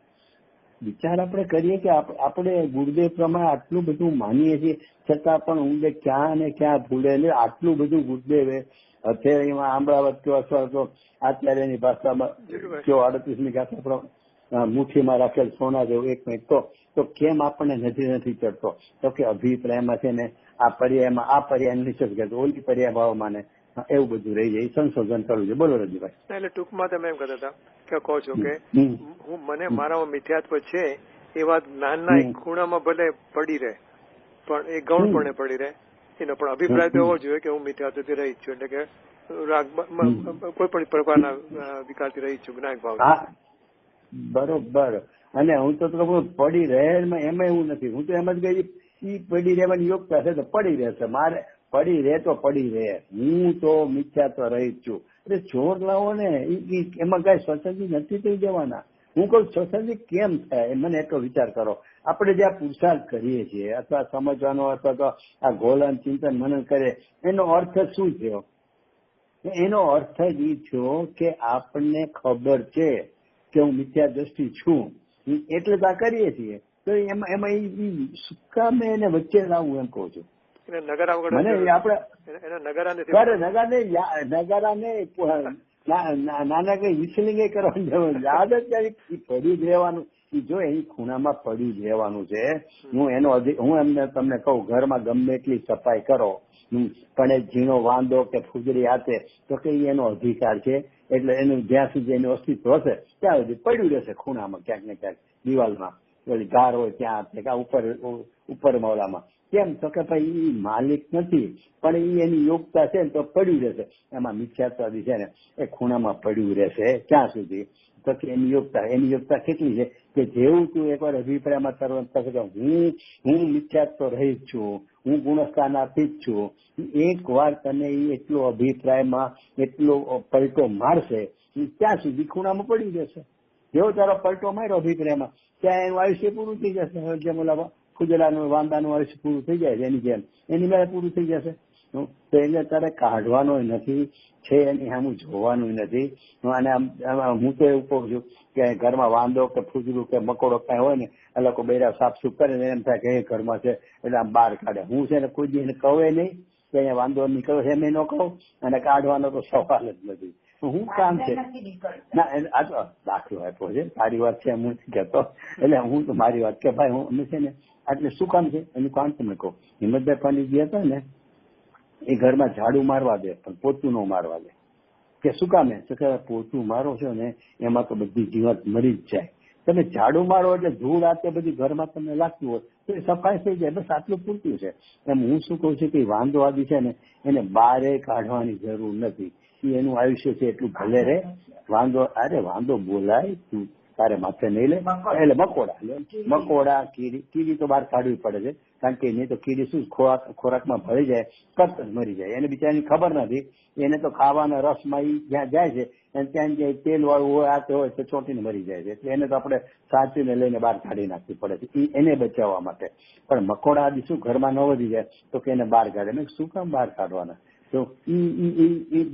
વિચાર આપણે કરીએ કે આપણે ગુરુદેવ પ્રમાણે આટલું બધું માનીએ છીએ છતાં પણ ઊંડે ક્યાં ને ક્યાં ભૂલે. આટલું બધું ગુરુદેવે હથેળીમાં આંબળાવત કયો અથવા તો આચાર્યની ભાષામાં કયો 38મી ગાથા મુઠ્ઠીમાં રાખેલ સોના જેવું એક મિનિટ તો કેમ આપણને નથી ચડતો? તો કે અભિપ્રાયમાં છે ને આ પર્યાય નિષેધ કરતો, ઓલી પર્યાય ભાવ માને, એવું બધું રહી જાય. સંશોધન કરવું છે. બોલો રજીભાઈ. એટલે ટૂંકમાં તમે એમ કહેતા હતા કે કહો છો કે મને મારામાં મિથ્યાત્વ છે એ વાત જ્ઞાનના એક ખૂણામાં ભલે પડી રહે પણ એ ગૌણપણે પડી રહે એનો પણ અભિપ્રાય તો એવો જોઈએ કે હું મિથ્યાત્વથી રહી છું, એટલે કે રાગ કોઈ પણ પ્રકારના વિકારથી રહી છું, જ્ઞાન ભાવ. બરોબર. અને હું તો પડી રહે એમાં એવું નથી. હું તો એમ જ ગઈ પડી રહેવાની યોગ્યતા છે તો પડી રહેશે. મારે પડી રહે તો પડી રહે, હું તો મિથ્યાત્વ રહિત છું. એટલે જોર લાવો ને એમાં કઈ સ્વતંત્ર નથી થઈ જવાના. હું કહું સ્વસંધિ કેમ થાય મને એટલો વિચાર કરો. આપણે જે આ પુરુષાર્થ કરીએ છીએ અથવા સમજવાનો અથવા તો આ ગોલન ચિંતન મનન કરે એનો અર્થ શું થયો? એનો અર્થ જ એ થયો કે આપણને ખબર છે કે હું મિથ્યા દ્રષ્ટિ છું એટલે તો આ કરીએ છીએ. તો એમાં સુકામે એને વચ્ચે લાવવું એમ કહું છું. મને આપણે નગારાને નાના કઈ વિસલિંગ કરવાની યાદ જ ક્યારેક પડી જ રહેવાનું. જો એ ખૂણામાં પડી જ રહેવાનું છે. હું એમને તમને કહું ઘરમાં ગમે એટલી સફાઈ કરો પણ એ ઝીણો વાંધો કે ફૂગડી હાથે તો કે એનો અધિકાર છે. એટલે એનું જ્યાં સુધી એનું અસ્તિત્વ હશે ત્યાં સુધી પડ્યું રહેશે ખૂણામાં ક્યાંક ને ક્યાંક દિવાલમાં ઓલી ગાર હોય ત્યાં ઉપર મોલામાં. કેમ તો કે ભાઈ એ માલિક નથી પણ એની યોગ્યતા છે ને તો પડ્યું રહેશે. એમાં મિથ્યાત્વાદી છે ને એ ખૂણામાં પડ્યું રહેશે ક્યાં સુધી તો કે એની યોગ્યતા કેટલી છે કે જેવું તું એકવાર અભિપ્રાયમાં તરત થશે કે હું મિથ્યાત્વ રહી છું, હું ગુણસ્થાનાથી જ છું. એક વાર તને એટલો અભિપ્રાયમાં એટલો પલટો મારશે ત્યાં સુધી ખૂણામાં પડી જશે. જેવો તારો પલટો માર્યો અભિપ્રાયમાં ત્યાં એનું આયુષ્ય પૂરું થઈ જશે. જેમ ઓલા ખુજલાનું વાંદાનું આયુષ્ય પૂરું થઈ જાય છે એની જેમ એની મેળે પૂરું થઈ જશે. તો એને તારે કાઢવાનો નથી છે એની સામું જોવાનું નથી. અને હું તો એવું કહું છું કે ઘરમાં વાંદો કે ફૂજરું કે મકોડો કઈ હોય ને એ લોકો બેરા સાફસૂફ કરે ને એમ થાય કે એ ઘરમાં છે એટલે આમ બહાર કાઢે. હું છે ને કોઈ દી એને કહે નહીં કે અહીંયા વાંદો નીકળ્યો છે એમ ન કહું અને કાઢવાનો તો સવાલ જ નથી. હું કામ છે ના આ તો દાખલો આપ્યો છે સારી વાત છે હું નથી કહેતો. એટલે હું તો મારી વાત કે ભાઈ હું અમે છે ને એટલે શું કામ છે એનું કામ તમને કહું. હિંમતભાઈ પંડિત જે હતા ને એ ઘરમાં ઝાડુ મારવા દે પણ પોતું ન મારવા દે. કે શું કામે તો કે પોતું મારો છો ને એમાં તો બધી જીવાત મરી જ જાય. તમે ઝાડુ મારો એટલે ધૂળ આતે બધી ઘરમાં તમને લાગતું હોય તો એ સફાઈ થઈ જાય. બસ આટલું પૂરતું છે. એમ હું શું કહું છું કે વાંધો આદિ છે ને એને બહારે કાઢવાની જરૂર નથી. એનું આયુષ્ય છે એટલું ભલે રે. વાંધો બોલાય તું તારે માથે નહીં લે એટલે મકોડા કીડી તો બહાર કાઢવી પડે છે કારણ કે નહીં તો કીડી શું ખોરાકમાં ભળી જાય તરત જ મરી જાય. એને બિચારાની ખબર નથી. એને તો ખાવાના રસમાં જ્યાં જાય છે ત્યાં જે તેલ વાળું હોય આ હોય તો ચોંટીને મરી જાય છે. એટલે એને તો આપણે સાચવીને લઈને બહાર કાઢી નાખવી પડે છે એને બચાવવા માટે. પણ મકોડા આદિ શું ઘરમાં ન વધી જાય તો કે એને બહાર કાઢે. શું કામ બહાર કાઢવાના? તો એ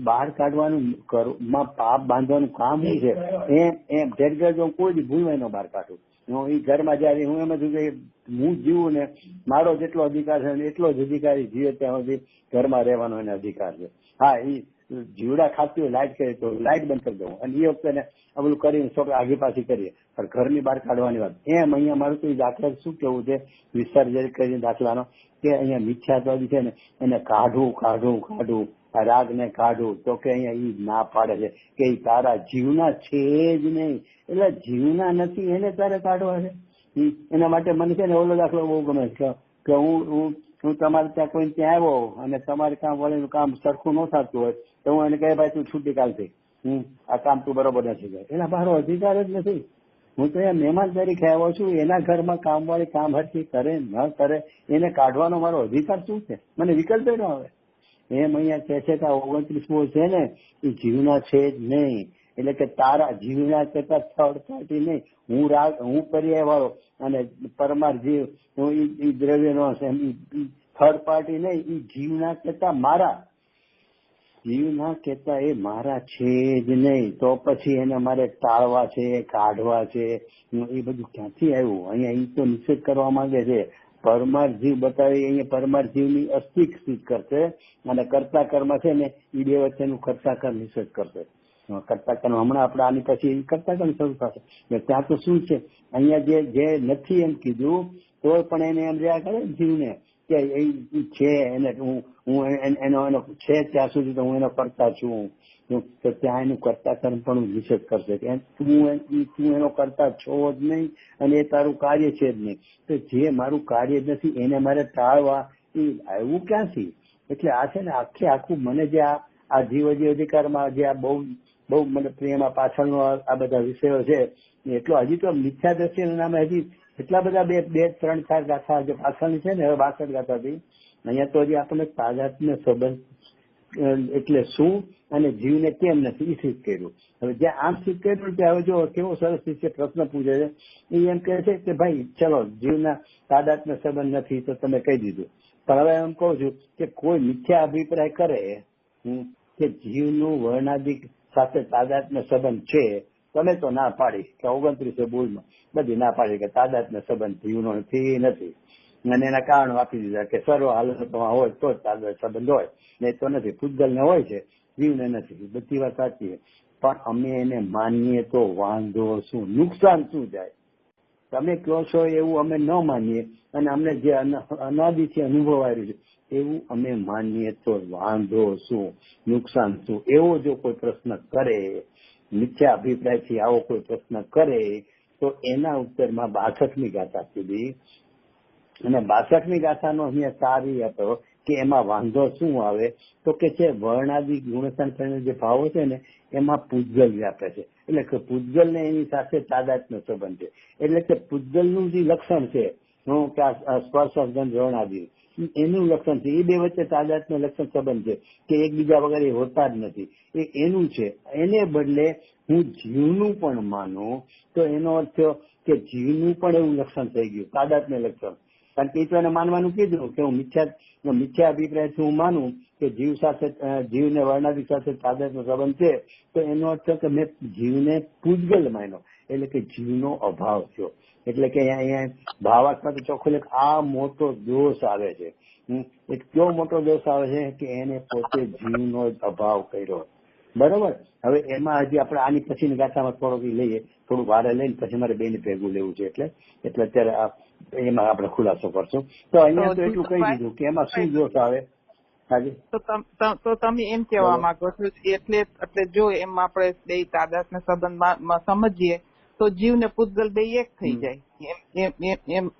બહાર કાઢવાનું પાપ બાંધવાનું કામ શું છે એમ હું કોઈ દી ભૂલવાય ન બહાર કાઢું. હું એ ઘરમાં જયારે હું એમ છું કે હું જીવું ને મારો જેટલો અધિકાર છે એટલો જ અધિકારી જીવે ત્યાં સુધી ઘરમાં રહેવાનો એને અધિકાર છે. હા એ જીવડા ખાતી હોય લાઈટ કરે તો લાઈટ બંધ કરી દઉં અને એ વખતે બધું કરીને છોકરા આગી પાછી કરીએ પણ ઘરની બહાર કાઢવાની વાત. એમ અહીંયા મારું તો દાખલા શું કેવું છે વિસર્જન કરીને દાખલાનો કે અહીંયા મિથ્યાત્વાદી છે ને એને કાઢવું આ રાગને કાઢવું તો કે અહીંયા ઈ ના પાડે છે કે ઈ તારા જીવના છે જ નહીં. એટલે જીવના નથી એને તારે કાઢવા છે. એના માટે મને છે ને ઓલો દાખલો બહુ ગમે છે કે હું તમારે ત્યાં કોઈ ત્યાં આવ્યો અને તમારે કામ વળીનું કામ સરખું ન થતું હોય તો હું એને કહે ભાઈ તું છૂટી કાલથી આ કામ તું બરોબર નથી કરે. એના મારો અધિકાર જ નથી. હું તો અહીંયા મહેમાન તરીકે આવ્યો છું. એના ઘરમાં કામવાળી કામ હરખી કરે ન કરે એને કાઢવાનો મારો અધિકાર શું છે? મને વિકલ્પ ન આવે. એમ અહીંયા કહે છે કે 29મો છે ને એ જીવના છે જ નહીં. એટલે કે તારા જીવના કરતા થર્ડ પાર્ટી નહીં. હું પર્યાય વાળો અને પરમાર જીવ એ દ્રવ્યનો થર્ડ પાર્ટી નહીં. એ જીવના કરતા મારા જીવના કહેતા એ મારા છે જ નહીં. તો પછી એને મારે ટાળવા છે કાઢવા છે એ બધું ક્યાંથી આવ્યું? અહીંયા એ તો નિષેધ કરવા માંગે છે. પરમાર જીવ બતાવી અહીંયા પરમાર જીવની અસ્તિત્વ કરશે અને કર્તા કર્મ છે ને એ બે વચ્ચેનું કર્તા કર્મ નિષેધ કરશે. કર્તા કર્મ હમણાં આપણે આની પછી કર્તા કર્મ શરૂ થશે. ત્યાં તો શું છે અહીંયા જે નથી એમ કીધું તો પણ એને એમ રહ્યા કરે જીવને કે એ છે એને હું એનો છે ત્યાં સુધી તો હું એનો કરતા છું. તો ત્યાં એનું કર્તા કર્મ પણ નિષેધ કરશે કે તું એનો કરતા છો જ નહીં અને એ તારું કાર્ય છે જ નહીં. તો જે મારું કાર્ય જ નથી એને મારે ટાળવા એ આવ્યું ક્યાંથી? એટલે આ છે ને આખું મને જે આ જીવ અધિકારમાં જે આ બહુ મને પ્રિયમાં પાછળનો આ બધા વિષયો છે એટલો હજી તો મિથ્યા દ્રષ્ટિના નામે હજી એટલા બધા 2, 3, 4 ગાથા જે પાછળની છે ને હવે 62 ગાથા હતી. અહીંયા તો હજી આપણને તાજાત્મ્ય સંબંધ એટલે શું અને જીવને કેમ નથી એ સિદ્ધ કર્યું. હવે જ્યાં આમ સિદ્ધ કર્યું ત્યાં હવે જો કેવો સરસ રીતે પ્રશ્ન પૂછે છે. એ એમ કહે છે કે ભાઈ ચલો જીવના તાદાત્મ્ય સંબંધ નથી તો તમે કહી દીધું, પણ હવે એમ કહું છું કે કોઈ મિથ્યા અભિપ્રાય કરે કે જીવનું વર્ણાદિક સાથે તાદાત્મ્ય સંબંધ છે, તમે તો ના પાડી કે 29 બોલમાં બધી ના પાડી કે તાદાત્મ્ય સંબંધ જીવનો નથી અને એના કારણો આપી દીધા કે સર્વ હાલતમાં હોય તો જ તાદાત્મ્ય સંબંધ હોય, નહીં તો નથી. પૂતગલને હોય છે, જીવને નથી. બધી વાત સાચી છે, પણ અમે એને માનીએ તો વાંધો શું, નુકસાન શું જાય? તમે કહો છો એવું અમે ન માનીએ અને અમને જે અનાદિથી અનુભવાયું છે એવું અમે માનીએ તો વાંધો શું, નુકસાન શું? એવો જો કોઈ પ્રશ્ન કરે, મિથ્યા અભિપ્રાયથી આવો કોઈ પ્રશ્ન કરે તો એના ઉત્તરમાં 62મી ગાથા સુધી, અને 62મી ગાથાનો અહીંયા સારી હતો કે એમાં વાંધો શું આવે તો કે છે વર્ણાદિ ગુણસંખ્યાનો જે ભાવો છે ને એમાં પૂતગલ વ્યાપે છે. એટલે કે પૂતગલ ને એની સાથે તાદાત્મ્ય સંબંધ છે. એટલે કે પૂતગલનું જે લક્ષણ છે કે સ્પર્શ ગંધ વર્ણાદિ એનું લક્ષણ છે, એ બે વચ્ચે તાદાત્મ્ય લક્ષણ સંબંધ છે કે એકબીજા વગર એ હોતા જ નથી, એ એનું છે. એને બદલે હું જીવનું પણ માનું તો એનો અર્થ થયો કે જીવનું પણ એવું લક્ષણ થઈ ગયું, તાદાત્મ્ય લક્ષણ. કારણ કે એ તો એને માનવાનું કીધું કે હું મિથ્યા અભિપ્રાયથી હું માનું કે જીવ સાથે જીવને વર્ણાદિ સાથે તાદાત્મ્ય સંબંધ છે, તો એનો અર્થ કે મેં જીવને પૂતગલ માન્યો, એટલે કે જીવનો અભાવ થયો. એટલે કે અહીંયા ભાવાર્થમાં તો ચોખ્ખું આ મોટો દોષ આવે છે. એક કયો મોટો દોષ આવે છે કે એને પોતે જીવનો જ અભાવ કર્યો. બરોબર. હવે એમાં હજી આપણે આની પછીની ગાથામાં થોડુંક લઈએ, થોડું વારે લઈને પછી મારે બેને ભેગું લેવું છે, એટલે અત્યારે એમાં આપણે ખુલાસો કરશું. તો અહીંયા તો એટલું કહી દીધું કે એમાં શું દોષ આવે. તો તમે એમ કહેવા માંગો છો એટલે જો એમ આપણે બે તાદાત્મ્ય સંબંધમાં સમજીએ તો જીવ ને પૂતગલ બે એક થઈ જાય,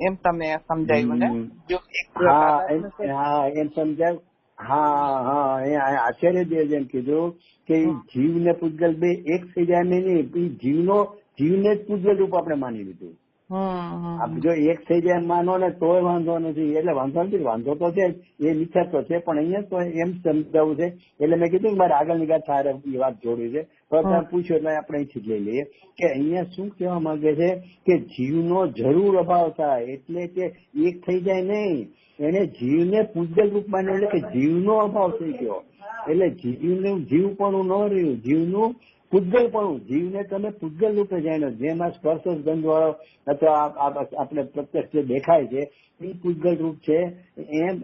એમ તમે સમજાયું ને? જો હા એમ સમજાય. હા આચાર્ય જેમ કીધું કે જીવ ને પૂતગલ બે એક થઈ જાય નહીં, જીવને જ પૂતગલ રૂપ આપણે માની લીધું. જો એક થઈ જાય માનો ને તોય વાંધો નથી, એટલે વાંધો તો છે એ મિથ્યાત્વ છે, પણ અહીંયા તો એમ સમજાવવું છે. એટલે મેં કીધું મારે આગળની ગાથા એ વાત જોડી છે, પણ પૂછ્યું એટલે આપણે અહીંથી જ લઈ લઈએ કે અહીંયા શું કહેવા માંગે છે કે જીવનો જરૂર અભાવ થાય, એટલે કે એક થઈ જાય નહીં, એને જીવને પૂતગલ રૂપ માન્યો, એટલે કે જીવનો અભાવ થઈ ગયો. એટલે જીવપણું ન રહ્યું, જીવનું પૂતગલપણું. જીવને તમે પૂતગલ રૂપે જાણ્યો, જેમાં સ્પર્શ ગંધ વાળો અથવા આપણે પ્રત્યક્ષ જે દેખાય છે એ પૂતગલ રૂપ છે. એમ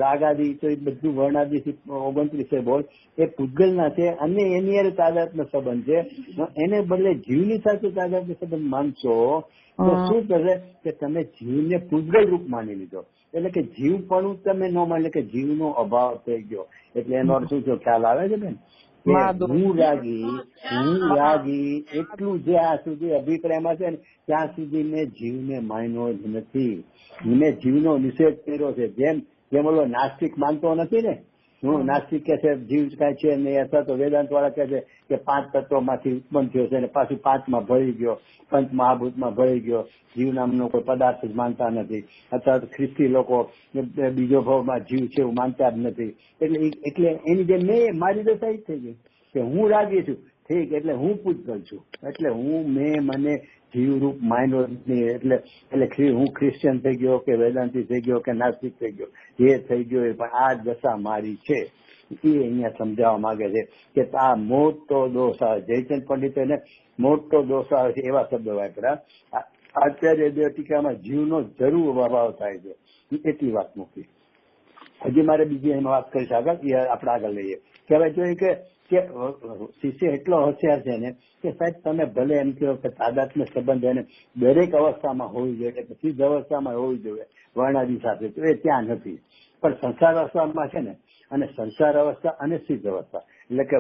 રાગાદી તો એ બધું વર્ણાદિ 29 બોલ એ પૂતગલના છે અને એની હારે તાદાત્મ્ય સંબંધ છે. એને બદલે જીવની સાથે તાદાત્મ્ય સંબંધ માનશો તો શું થશે કે તમે જીવને પૂતગલ રૂપ માની લીધો, એટલે કે જીવપણું તમે ન માની, કે જીવનો અભાવ થઈ ગયો. એટલે એનો અર્થ શું થયો ખ્યાલ આવે છે બેન? હું રાગી એટલું જે આ સુધી અભિપ્રાયમાં છે ને ત્યાં સુધી મેં જીવને માન્યો જ નથી, મેં જીવનો નિષેધ કર્યો છે. જેમ ઓલો નાસ્તિક માનતો નથી ને, હું નાસ્તિક કે છે જીવ કાંઈ છે નહીં, અથવા તો વેદાંત વાળા કે છે કે 5 તત્વોમાંથી ઉત્પન્ન થયો છે અને પાછું 5માં ભળી ગયો, પંચ મહાભૂતમાં ભળી ગયો, જીવ નામનો કોઈ પદાર્થ જ માનતા નથી. અથવા તો ખ્રિસ્તી લોકો બીજો ભાવમાં જીવ છે એવું માનતા જ નથી. એટલે એની જે મેં મારી દશા જ થઈ ગઈ કે હું રાગી છું, ઠીક, એટલે હું પૂતગલ છું, એટલે મને જીવરૂપ માન્યો નહીં. એટલે હું ક્રિશ્ચિયન થઈ ગયો કે વેદાંતી થઈ ગયો કે નાસ્તિક થઈ ગયો, એ થઈ ગયો, પણ આ દશા મારી છે. એ અહીંયા સમજાવવા માંગે છે કે આ મોટો દોષ આવે. જયચંદ પંડિતો એને મોટો દોષ આવે છે એવા શબ્દો વાપર્યા. આચાર્ય દેવ ટીકામાં જીવનો જરૂર અભાવ થાય છે, એટલી વાત મૂકી. હજી મારે બીજી એમાં વાત કરીશ આગળ, આપણે આગળ લઈએ કે હવે જોઈએ કે શિષ્ય એટલો હોશિયાર છે ને કે સાહેબ તમે ભલે એમ કહો કે તાદાત્મ્ય સંબંધ એને દરેક અવસ્થામાં હોવી જોઈએ, એટલે સિદ્ધ અવસ્થામાં હોવી જોઈએ વર્ણાદિ સાથે, તો એ ત્યાં નથી. પણ સંસાર અવસ્થામાં છે ને, અને સંસાર અવસ્થા અને સિદ્ધ અવસ્થા એટલે કે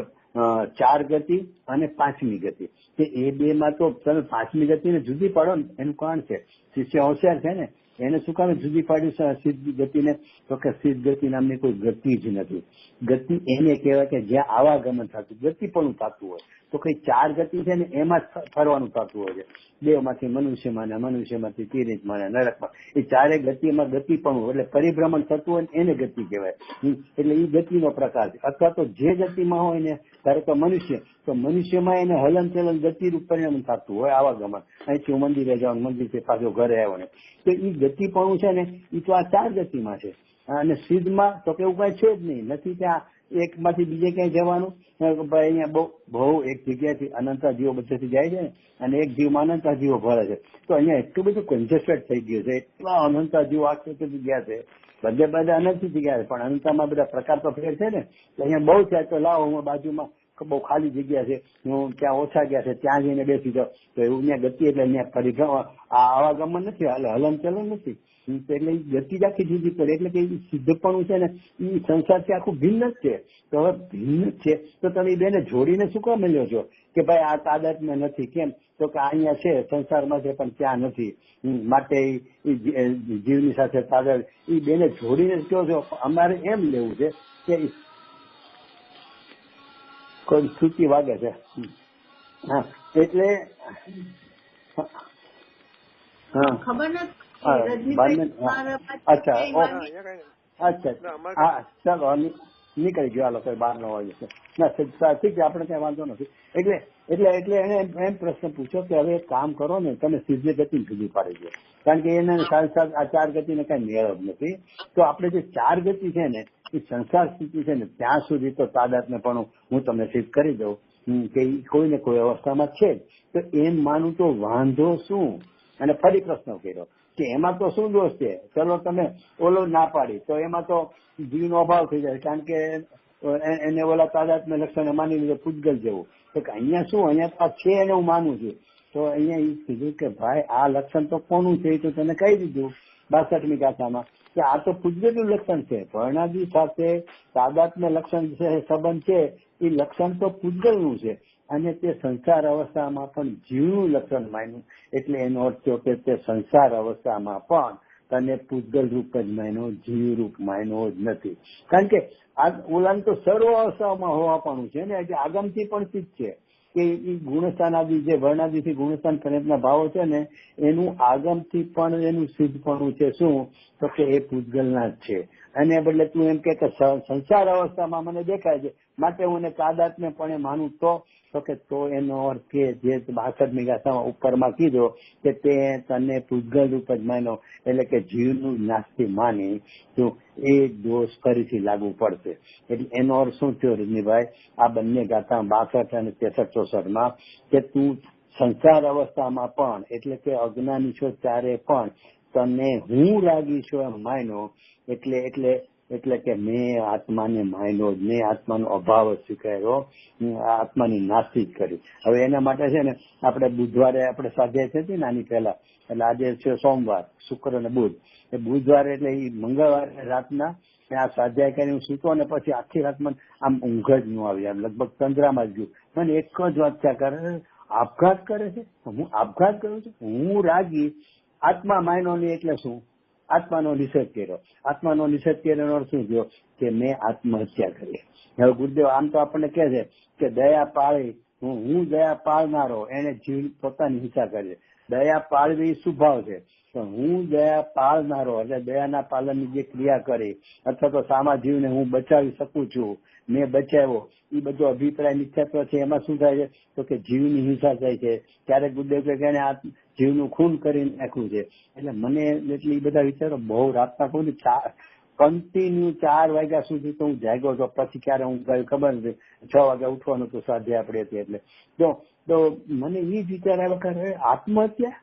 4 ગતિ અને 5મી ગતિ, કે એ બેમાં તો તમે 5મી ગતિને જુદી પાડો ને, એનું કારણ છે શિષ્ય હોશિયાર છે ને, એને શું કામ જુદી પાડ્યું સિદ્ધ ગતિને? તો કે સિદ્ધ ગતિ નામની કોઈ ગતિ જ નથી. ગતિ એને કહેવાય કે જ્યાં આવાગમન થતું, ગતિ પણ થતું હોય, તો કઈ 4 ગતિ છે ને એમાં જ ફરવાનું થતું હોય છે. દેવમાંથી મનુષ્યમાં ને મનુષ્યમાંથી તિર્યકમાં ને નરકમાં, એ 4 ગતિમાં ગતિ પણ એટલે પરિભ્રમણ થતું હોય ને એને ગતિ કહેવાય. એટલે એ ગતિનો પ્રકાર છે. અથવા તો જે ગતિમાં હોય ને, ધારો કે મનુષ્ય, તો મનુષ્યમાં એને હલનચલન ગતિરૂપ પરિણામ થતું હોય આવાગમન. અહીંથી હું મંદિરે જાઉં, મંદિરથી પાછો ઘરે આવ્યો ને, તો એ ગતિપણું છે ને એ તો આ 4 ગતિમાં છે. અને સિદ્ધમાં તો કે એવું કઈ છે જ નહીં, નથી ત્યાં એકમાંથી બીજે ક્યાંય જવાનું. ભાઈ અહીંયા બહુ એક જગ્યાથી અનંતા જીવો બધેથી જાય છે અને એક જીવમાં અનંતા જીવો ભરે છે. તો અહીંયા એટલું બધું કન્જેસ્ટેડ થઈ ગયું છે, એટલા અનંતા જીવો આખી જગ્યા છે, બધે અનંત જગ્યા છે, પણ અનંતામાં બધા પ્રકાર તો ફેર છે ને. તો અહીંયા બહુ છે, તો લાવો હું બાજુમાં બહુ ખાલી જગ્યા છે, હું ત્યાં ઓછા ગયા છે ત્યાં જઈને બેસી જાઉં, તો એવું ત્યાં ગતિ એટલે અહીંયા પરિભ્રમણ આવાગમન નથી, એટલે હલનચલન નથી. એટલે ગતિ જ આખી જુદી પડે. એટલે કે સિદ્ધપણું છે ને એ સંસારથી આખું ભિન્ન જ છે. તો હવે ભિન્ન જ છે તો તમે એ બેને જોડીને શું કામ મળ્યો છો કે ભાઈ આ તાદાત્મ્ય નથી? કેમ? તો કે અહીંયા છે, સંસારમાં છે પણ ત્યાં નથી, માટે જીવની સાથે તાદાદ એ બેને જોડીને કહો છો. અમારે એમ લેવું છે કે કોઈ શ્રુતિ વાગે છે. હા, એટલે હા, ખબર નથી. અચ્છા, હા, ચાલો નીકળી ગયો, હાલો કોઈ 12 વાગે છે. ના ઠીક છે, આપણે કઈ વાંધો નથી. એટલે એને એમ પ્રશ્ન પૂછ્યો કે હવે એક કામ કરો ને, તમે સિદ્ધ ગતિ જુદી પાડી દો, કારણ કે એને સાથ આ 4 ગતિને કઈ મેળ જ નથી. તો આપણે જે 4 ગતિ છે ને એ સંસાર સ્થિતિ છે ને ત્યાં સુધી તો તાદાત્મ્ય પણ હું તમને સિદ્ધ કરી દઉં કે કોઈ ને કોઈ અવસ્થામાં છે. તો એમ માનું તો વાંધો શું? અને ફરી પ્રશ્ન કર્યો કે એમાં તો શું દોષ છે? ચલો તમે ઓલો ના પાડી તો એમાં તો જીવનો અભાવ થઈ જાય, કારણ કે એને ઓલા તાદાત્મ્ય લક્ષણ માની લીધે પૂજગલ જેવું. તો અહીંયા શું, અહીંયા તો છે એને હું માનું છું. તો અહીંયા એ કીધું કે ભાઈ આ લક્ષણ તો કોનું છે? તો તને કહી દીધું 62મી ગાથામાં કે આ તો પૂજગલનું લક્ષણ છે. વર્ણાદી સાથે તાદાત્મ્ય લક્ષણ છે, સંબંધ છે, એ લક્ષણ તો પૂજગલનું છે. અને તે સંસાર અવસ્થામાં પણ જીવનું લક્ષણ માન્યું. એટલે એનો અર્થ થયો કે તે સંસાર અવસ્થામાં પણ તને પૂજગલ રૂપ જ માન્યો, જીવ રૂપ માન્યો જ નથી. કારણ કે આ ઓલાન તો સર્વ અવસ્થામાં હોવાપણું છે ને, એટલે આગમથી પણ સિદ્ધ છે કે એ ગુણસ્થાન આદિ જે વર્ણાદિથી ગુણસ્થાન પર્યંતના ભાવો છે ને એનું આગમથી પણ એનું સિદ્ધપણું છે. શું? તો કે એ પૂજગલના જ છે. અને બદલે તું એમ કે સંસાર અવસ્થામાં મને દેખાય છે માટે હું એને તાદાત્મ્યપણે માનું, તો કે તો એનો અર્થ કે જે 62મી ગાથામાં ઉપરમાં કીધો કે તે તને પૂજગલ રૂપ જ માન્યો, એટલે કે જીવનું નાસ્તી માની તો એ દોષ ફરીથી લાગુ પડશે. એટલે એનો અર્થ શું થયો રજનીભાઈ? આ બંને ગાથા 62 અને 63-64 કે તું સંસાર અવસ્થામાં પણ એટલે કે અજ્ઞાની છો ત્યારે પણ તને હું રાગી છું એમ માન્યો. એટલે કે મેં આત્માને માન્યો જ, મેં આત્માનો અભાવ જ સ્વીકાર્યો, આત્માની નાસ્તી જ કરી. હવે એના માટે છે ને આપણે બુધવારે આપણે સ્વાધ્યાય થતી ને આની પહેલા, એટલે આજે છે સોમવાર, શુક્ર અને બુધ. એ બુધવારે એટલે એ મંગળવારે રાતના આ સ્વાધ્યાય કરીને હું સૂતો અને પછી આખી રાતમાં આમ ઊંઘ જ ન આવી, આમ લગભગ તંદ્રામાં જ ગયું. મને એક જ વાત થયા કરે, આપઘાત કરે છે, હું આપઘાત કરું છું, હું રાગી આત્મા માન્યો નહીં. એટલે શું? આત્માનો નિષેધ કર્યો. આત્માનો નિષેધ કર્યાનો અર્થ શું થયો? કે મેં આત્મહત્યા કરી. હવે ગુરુદેવ આમ તો આપણને કહે છે કે દયા પાળી, હું દયા પાળનારો, એને જીવ પોતાની હિંસા કરે. દયા પાળવી સ્વભાવ છે, તો હું દયા પાળનારો એટલે દયાના પાલનની જે ક્રિયા કરી અથવા તો સામા જીવને હું બચાવી શકું છું, મેં બચાવ્યો, એ બધો અભિપ્રાય મિથ્યાત્વ છે. એમાં શું થાય છે? તો કે જીવની હિંસા થાય છે. ત્યારે ગુરુદેવ કે એને આ જીવનું ખૂન કરી નાખ્યું છે. એટલે મને એટલે એ બધા વિચારો બહુ રાતના કહું ને, કન્ટિન્યુ 4 વાગ્યા સુધી તો હું જાગ્યો હતો. પછી ક્યારે હું ગયો ખબર નથી, 6 વાગે ઉઠવાનું તો સ્વાધ્યાય આપણે હતી. એટલે તો મને એ જ વિચાર આવ્યા કરે, આત્મહત્યા,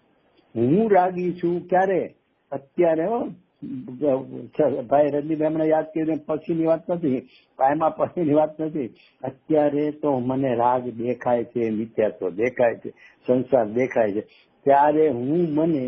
હું રાગી છું ક્યારે? અત્યારે ભાઈ રજનીભાઈ હમણાં યાદ કર્યું, પછીની વાત નથી, કાયમાં પછીની વાત નથી. અત્યારે તો મને રાગ દેખાય છે, મિથ્યાત્વ દેખાય છે, સંસાર દેખાય છે. ત્યારે હું મને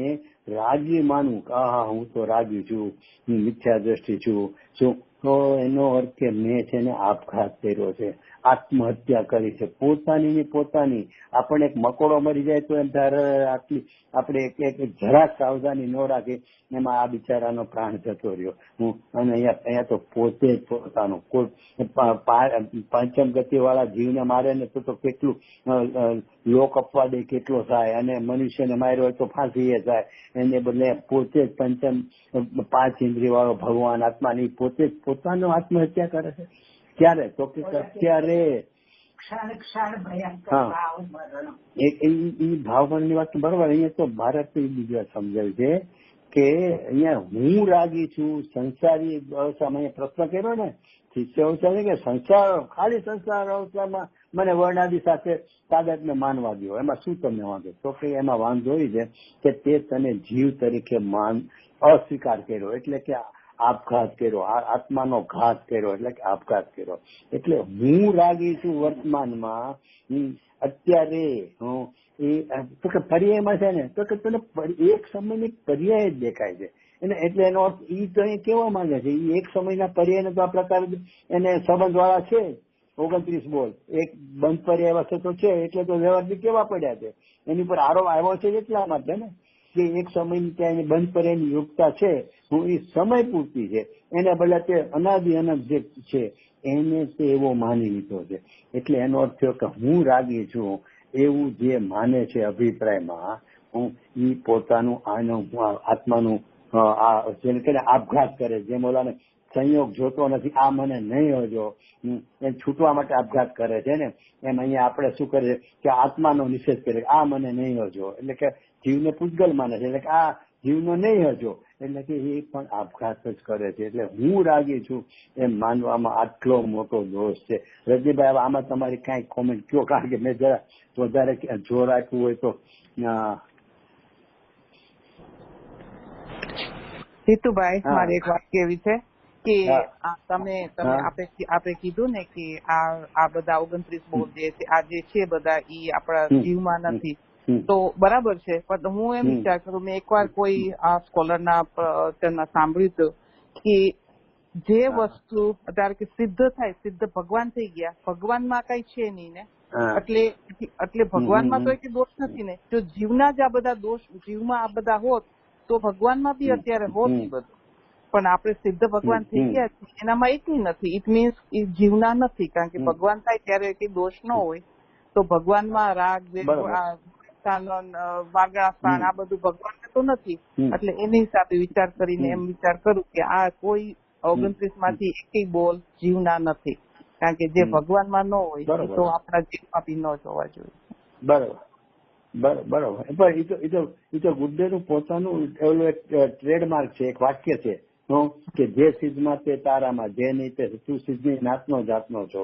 રાગી માનું કે હા હું તો રાગી છું, હું મિથ્યા દ્રષ્ટિ છું. શું? તો એનો અર્થ કે મેં છે ને આપઘાત કર્યો છે. આત્મહત્યા કરી છે, પોતાની. આપણને એક મકોડો મરી જાય તો એમ આટલી આપણે એક જરાક સાવધાની ન રાખી એમાં આ બિચારાનો પ્રાણ જતો રહ્યો. અને અહીંયા તો પોતે જ પોતાનું કોઈ પંચમ ગતિ વાળા જીવને મારે ને તો કેટલું લોક અપવાદે કેટલો થાય, અને મનુષ્યને માર્યો હોય તો ફાંસી થાય. એને બદલે પોતે જ પંચમ 5 ઇન્દ્રિય વાળો ભગવાન આત્માની પોતે જ પોતાનો આત્મહત્યા કરે છે. ક્યારે? તો કે અત્યારે ભાવની વાત બરોબર. અહીંયા તો ભારત બીજી વાત સમજાવી છે કે અહીંયા હું રાગી છું સંસારી અવસ્થામાં. પ્રશ્ન કર્યો ને શિષ્ય અવસ્થા કે સંસાર, ખાલી સંસાર અવસ્થામાં મને વર્ણાદિ સાથે તાદાત્મ્ય માનવા દો, એમાં શું તમને વાંધો? તો કે એમાં વાંધો એ છે કે તે તને જીવ તરીકે અસ્વીકાર કર્યો, એટલે કે આપઘાત કર્યો, આત્માનો ઘાત કર્યો, એટલે કે આપઘાત કર્યો. એટલે હું રાગી છું વર્તમાનમાં અત્યારે. તો કે પર્યાયમાં છે ને, તો કે તને એક સમયની પર્યાય જ દેખાય છે. એટલે એનો અર્થ ઈ તો અહીં કેવા માંગે છે, ઈ એક સમયના પર્યાય તો આ પ્રકારે એને સંબંધ વાળા છે. 29 બોલ એક બંધ પર્યાય વસ્તુ તો છે, એટલે તો વ્યવહારથી કેવા પડ્યા છે, એની પર આરોપ આવ્યો છે એટલા માટે ને કે એક સમયની ત્યાં એની બંધ પર્યાયની યોગ્યતા છે. હું એ સમય પૂરતી છે, એને બદલે તે અનાદિ અનંત જે છે એને તે એવો માની લીધો છે. એટલે એનો અર્થ થયો કે હું રાગી છું એવું જે માને છે અભિપ્રાયમાં, હું ઈ પોતાનું આત્માનું જેને કહે આપઘાત કરે. જેમ ઓલાને સંયોગ જોતો નથી, આ મને નહીં હજો, એ છૂટવા માટે આપઘાત કરે છે ને, એમ અહીંયા આપણે શું કરીએ કે આત્માનો નિષેધ કરે, આ મને નહીં હજો, એટલે કે જીવને પૂજગલ માને છે, એટલે કે આ જીવનો નહીં હજો, એટલે કે એ પણ આપઘાત જ કરે છે. એટલે હું રાગી છું એમ માનવામાં આટલો મોટો દોષ છે. રજનીભાઈ, આમાં તમારી કાંઈ કોમેન્ટ કયો, કારણ કે મેં જરા વધારે જોર આપ્યું હોય તો. જીતુભાઈ, મારે એક વાત કેવી છે કે તમે આપણે કીધું ને કે આ બધા 29 બોલ જે છે આ જે છે બધા ઈ આપણા જીવમાં નથી, તો બરાબર છે. પણ હું એમ વિચાર કરું, મેં એકવાર કોઈ આ સ્કોલરના તેમાં સાંભળ્યું હતું કે જે વસ્તુ અત્યારે કે સિદ્ધ થાય, સિદ્ધ ભગવાન થઈ ગયા, ભગવાનમાં કઈ છે નહીં ને, એટલે ભગવાનમાં તો એક દોષ નથી ને. જો જીવના જ આ બધા દોષ જીવમાં આ બધા હોત તો ભગવાનમાં બી અત્યારે હોત નહીં બધું. પણ આપણે સિદ્ધ ભગવાન થઈ ગયા એનામાં એકઈ નથી. ઇટ મીન્સ જીવના નથી, કારણ કે ભગવાન થાય ત્યારે કઈ દોષ ન હોય. તો ભગવાનમાં રાગ, વાગા આ બધું ભગવાન તો નથી. એટલે એની હિસાબે વિચાર કરીને એમ વિચાર કરું કે આ કોઈ 29 માંથી એકઈ બોલ જીવના નથી, કારણ કે જે ભગવાનમાં ન હોય તો આપણા જીવમાં બી ન જોવા જોઈએ. બરોબર. પણ એ તો ગુરુદેવનું પોતાનું એવલું એક ટ્રેડમાર્ક છે, એક વાક્ય છે કે જે સિદ્ધમાં તે તારામાં, જે નહીં તે તું સિદ્ધની નાતનો જાતનો છો,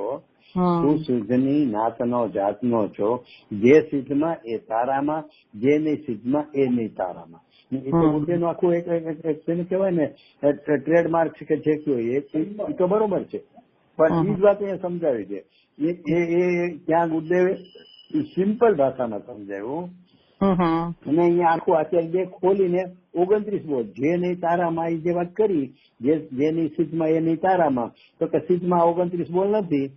તું સિદ્ધની નાતનો જાતનો છો, જે સિદ્ધમાં એ તારામાં, જે નહીં સિદ્ધમાં એ નહીં તારામાં. એ તો ગુરુદેવનું આખું એક તેને કહેવાય ને ટ્રેડમાર્ક છે કે જે કયો એ તો બરોબર છે. પણ એ જ વાત અહીંયા સમજાવી છે. એ ત્યાં ગુરુદેવે સિમ્પલ ભાષામાં સમજાવ્યું. અને અહીંયા આખું અત્યારે બે ખોલીને 29 બોલ જે નહીં તારામાં એ જે વાત કરી, જે નહીં સિદ્ધમાં એ નહીં તારામાં, તો કે સિદ્ધમાં 29 બોલ નથી,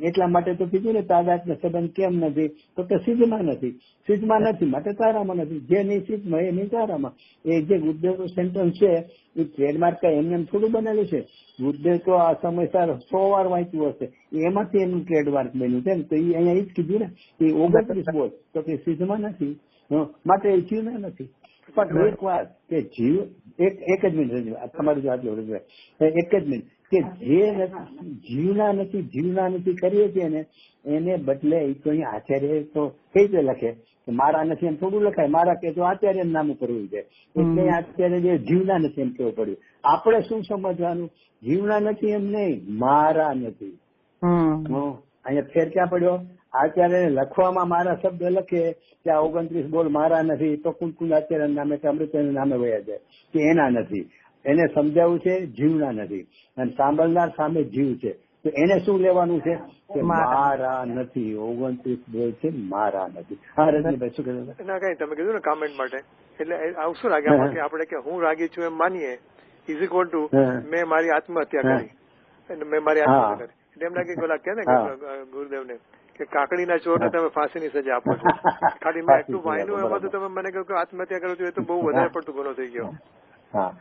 એટલા માટે તો કીધું ને તાદાત્મ્ય સંબંધ કેમ નથી, તો કે સિદ્ધમાં નથી, સિદ્ધમાં નથી માટે તારામાં નથી, જે નહીં સિદ્ધમાં એ નહીં તારામાં. એ જે ગુરુદેવનું સેન્ટેન્સ છે એ ટ્રેડમાર્ક કઈ એમને થોડું બનેલું છે. ગુરુદેવ તો આ સમયસર 100 વાર વાંચ્યું હશે, એમાંથી એનું ટ્રેડમાર્ક બન્યું છે ને. તો એ અહીંયા એ જ કીધું ને કે 29 બોલ તો કે સિદ્ધમાં નથી માટે એ જીવના નથી. પણ એક વાત કે જીવ એક જ મિનિટ તમારી આટલું એક જ મિનિટ કે જે જીવના નથી કરીએ છીએ ને એને બદલે તો અહીંયા આચાર્ય તો કઈ રીતે લખે કે મારા નથી એમ થોડું લખાય, મારા કે તો આચાર્ય નામ કરવું છે. એટલે આચાર્ય જે જીવના નથી એમ કેવું પડ્યું. આપણે શું સમજવાનું, જીવના નથી એમ નહીં, મારા નથી. અહીંયા ફેર ક્યાં પડ્યો? આચાર્ય લખવામાં મારા શબ્દ લખે કે આ 29 બોલ મારા નથી, તો કુલ આચાર્ય નામે કે અમૃત નામે વયા જાય કે એના નથી. એને સમજાવવું છે જીવના નથી, અને સાંભળનાર સામે જીવ છે, તો એને શું લેવાનું છે કે મારા નથી. 29 બોલ છે મારા નથી. હા રજનીભાઈ શું કહેતા? ના કઈ તમે કીધું ને કામેન્ટ માટે, એટલે આવું શું લાગ્યા કે આપણે કે હું રાગી છું એમ માનીએ ઇઝ ઇક્વલ ટુ મેં મારી આત્મહત્યા કરી અને મેં મારી આત્મહત્યા કરી. એટલે એમ લાગે કે કે ને ગુરુદેવ ને કે કાકડીના ચોરને તમે ફાંસીની સજા આપો છો. ખાલી મેં એટલું વાયનું એમાં તો તમે મને કહ્યું કે આત્મહત્યા કરો છો, એ તો બહુ વધારે પડતું ગુનો થઈ ગયો. હા,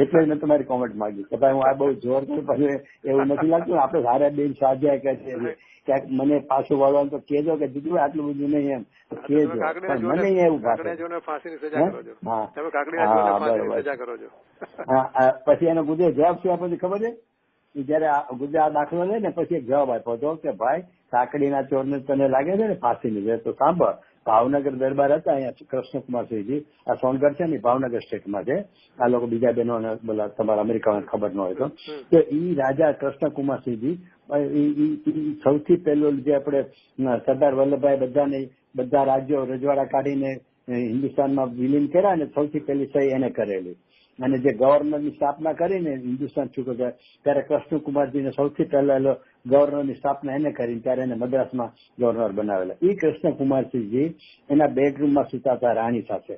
એટલે મેં તમારી કોમેન્ટ માંગી કે ભાઈ હું આ બહુ જોર કરું, પછી એવું નથી લાગતું આપણે સારા બેન સ્વાધ્યાય કહે છે ક્યાંક મને પાછું વળવાનું તો કેજો કે દીકરું આટલું બધું નહીં એમ કેજો, પણ મને એવું ફાંસીની સજા કરો છો. તમે કાકડીના ફાંસીની સજા કરો છો. પછી એનો ગુજે જવાબ શું આપ્યો ખબર છે? જયારે ગુજે આ દાખલો લે ને પછી એક જવાબ આપ્યો હતો કે ભાઈ કાકડીના ચોરને તને લાગે છે ને ફાંસીની સજા, તો સાંભળ, ભાવનગર દરબાર હતા અહીંયા કૃષ્ણકુમારસિંહજી, આ સોનગઢ છે ને ભાવનગર સ્ટેટમાં છે, આ લોકો બીજા બહેનો બોલા તમારા અમેરિકામાં ખબર ન હોય તો ઈ રાજા કૃષ્ણકુમારસિંહજી સૌથી પહેલું જે આપણે સરદાર વલ્લભભાઈ બધા રાજ્યો રજવાડા કાઢીને હિન્દુસ્તાનમાં વિલીન કર્યા ને સૌથી પહેલી સહી એને કરેલી, અને જે ગવર્નરની સ્થાપના કરીને હિન્દુસ્તાન છૂટો ગયા ત્યારે કૃષ્ણકુમારજીને સૌથી પહેલા ગવર્નરની સ્થાપના એને કરી, ત્યારે એને મદ્રાસમાં ગવર્નર બનાવેલા. એ કૃષ્ણકુમારસિંહજી એના બેડરૂમમાં સુતા હતા રાણી સાથે.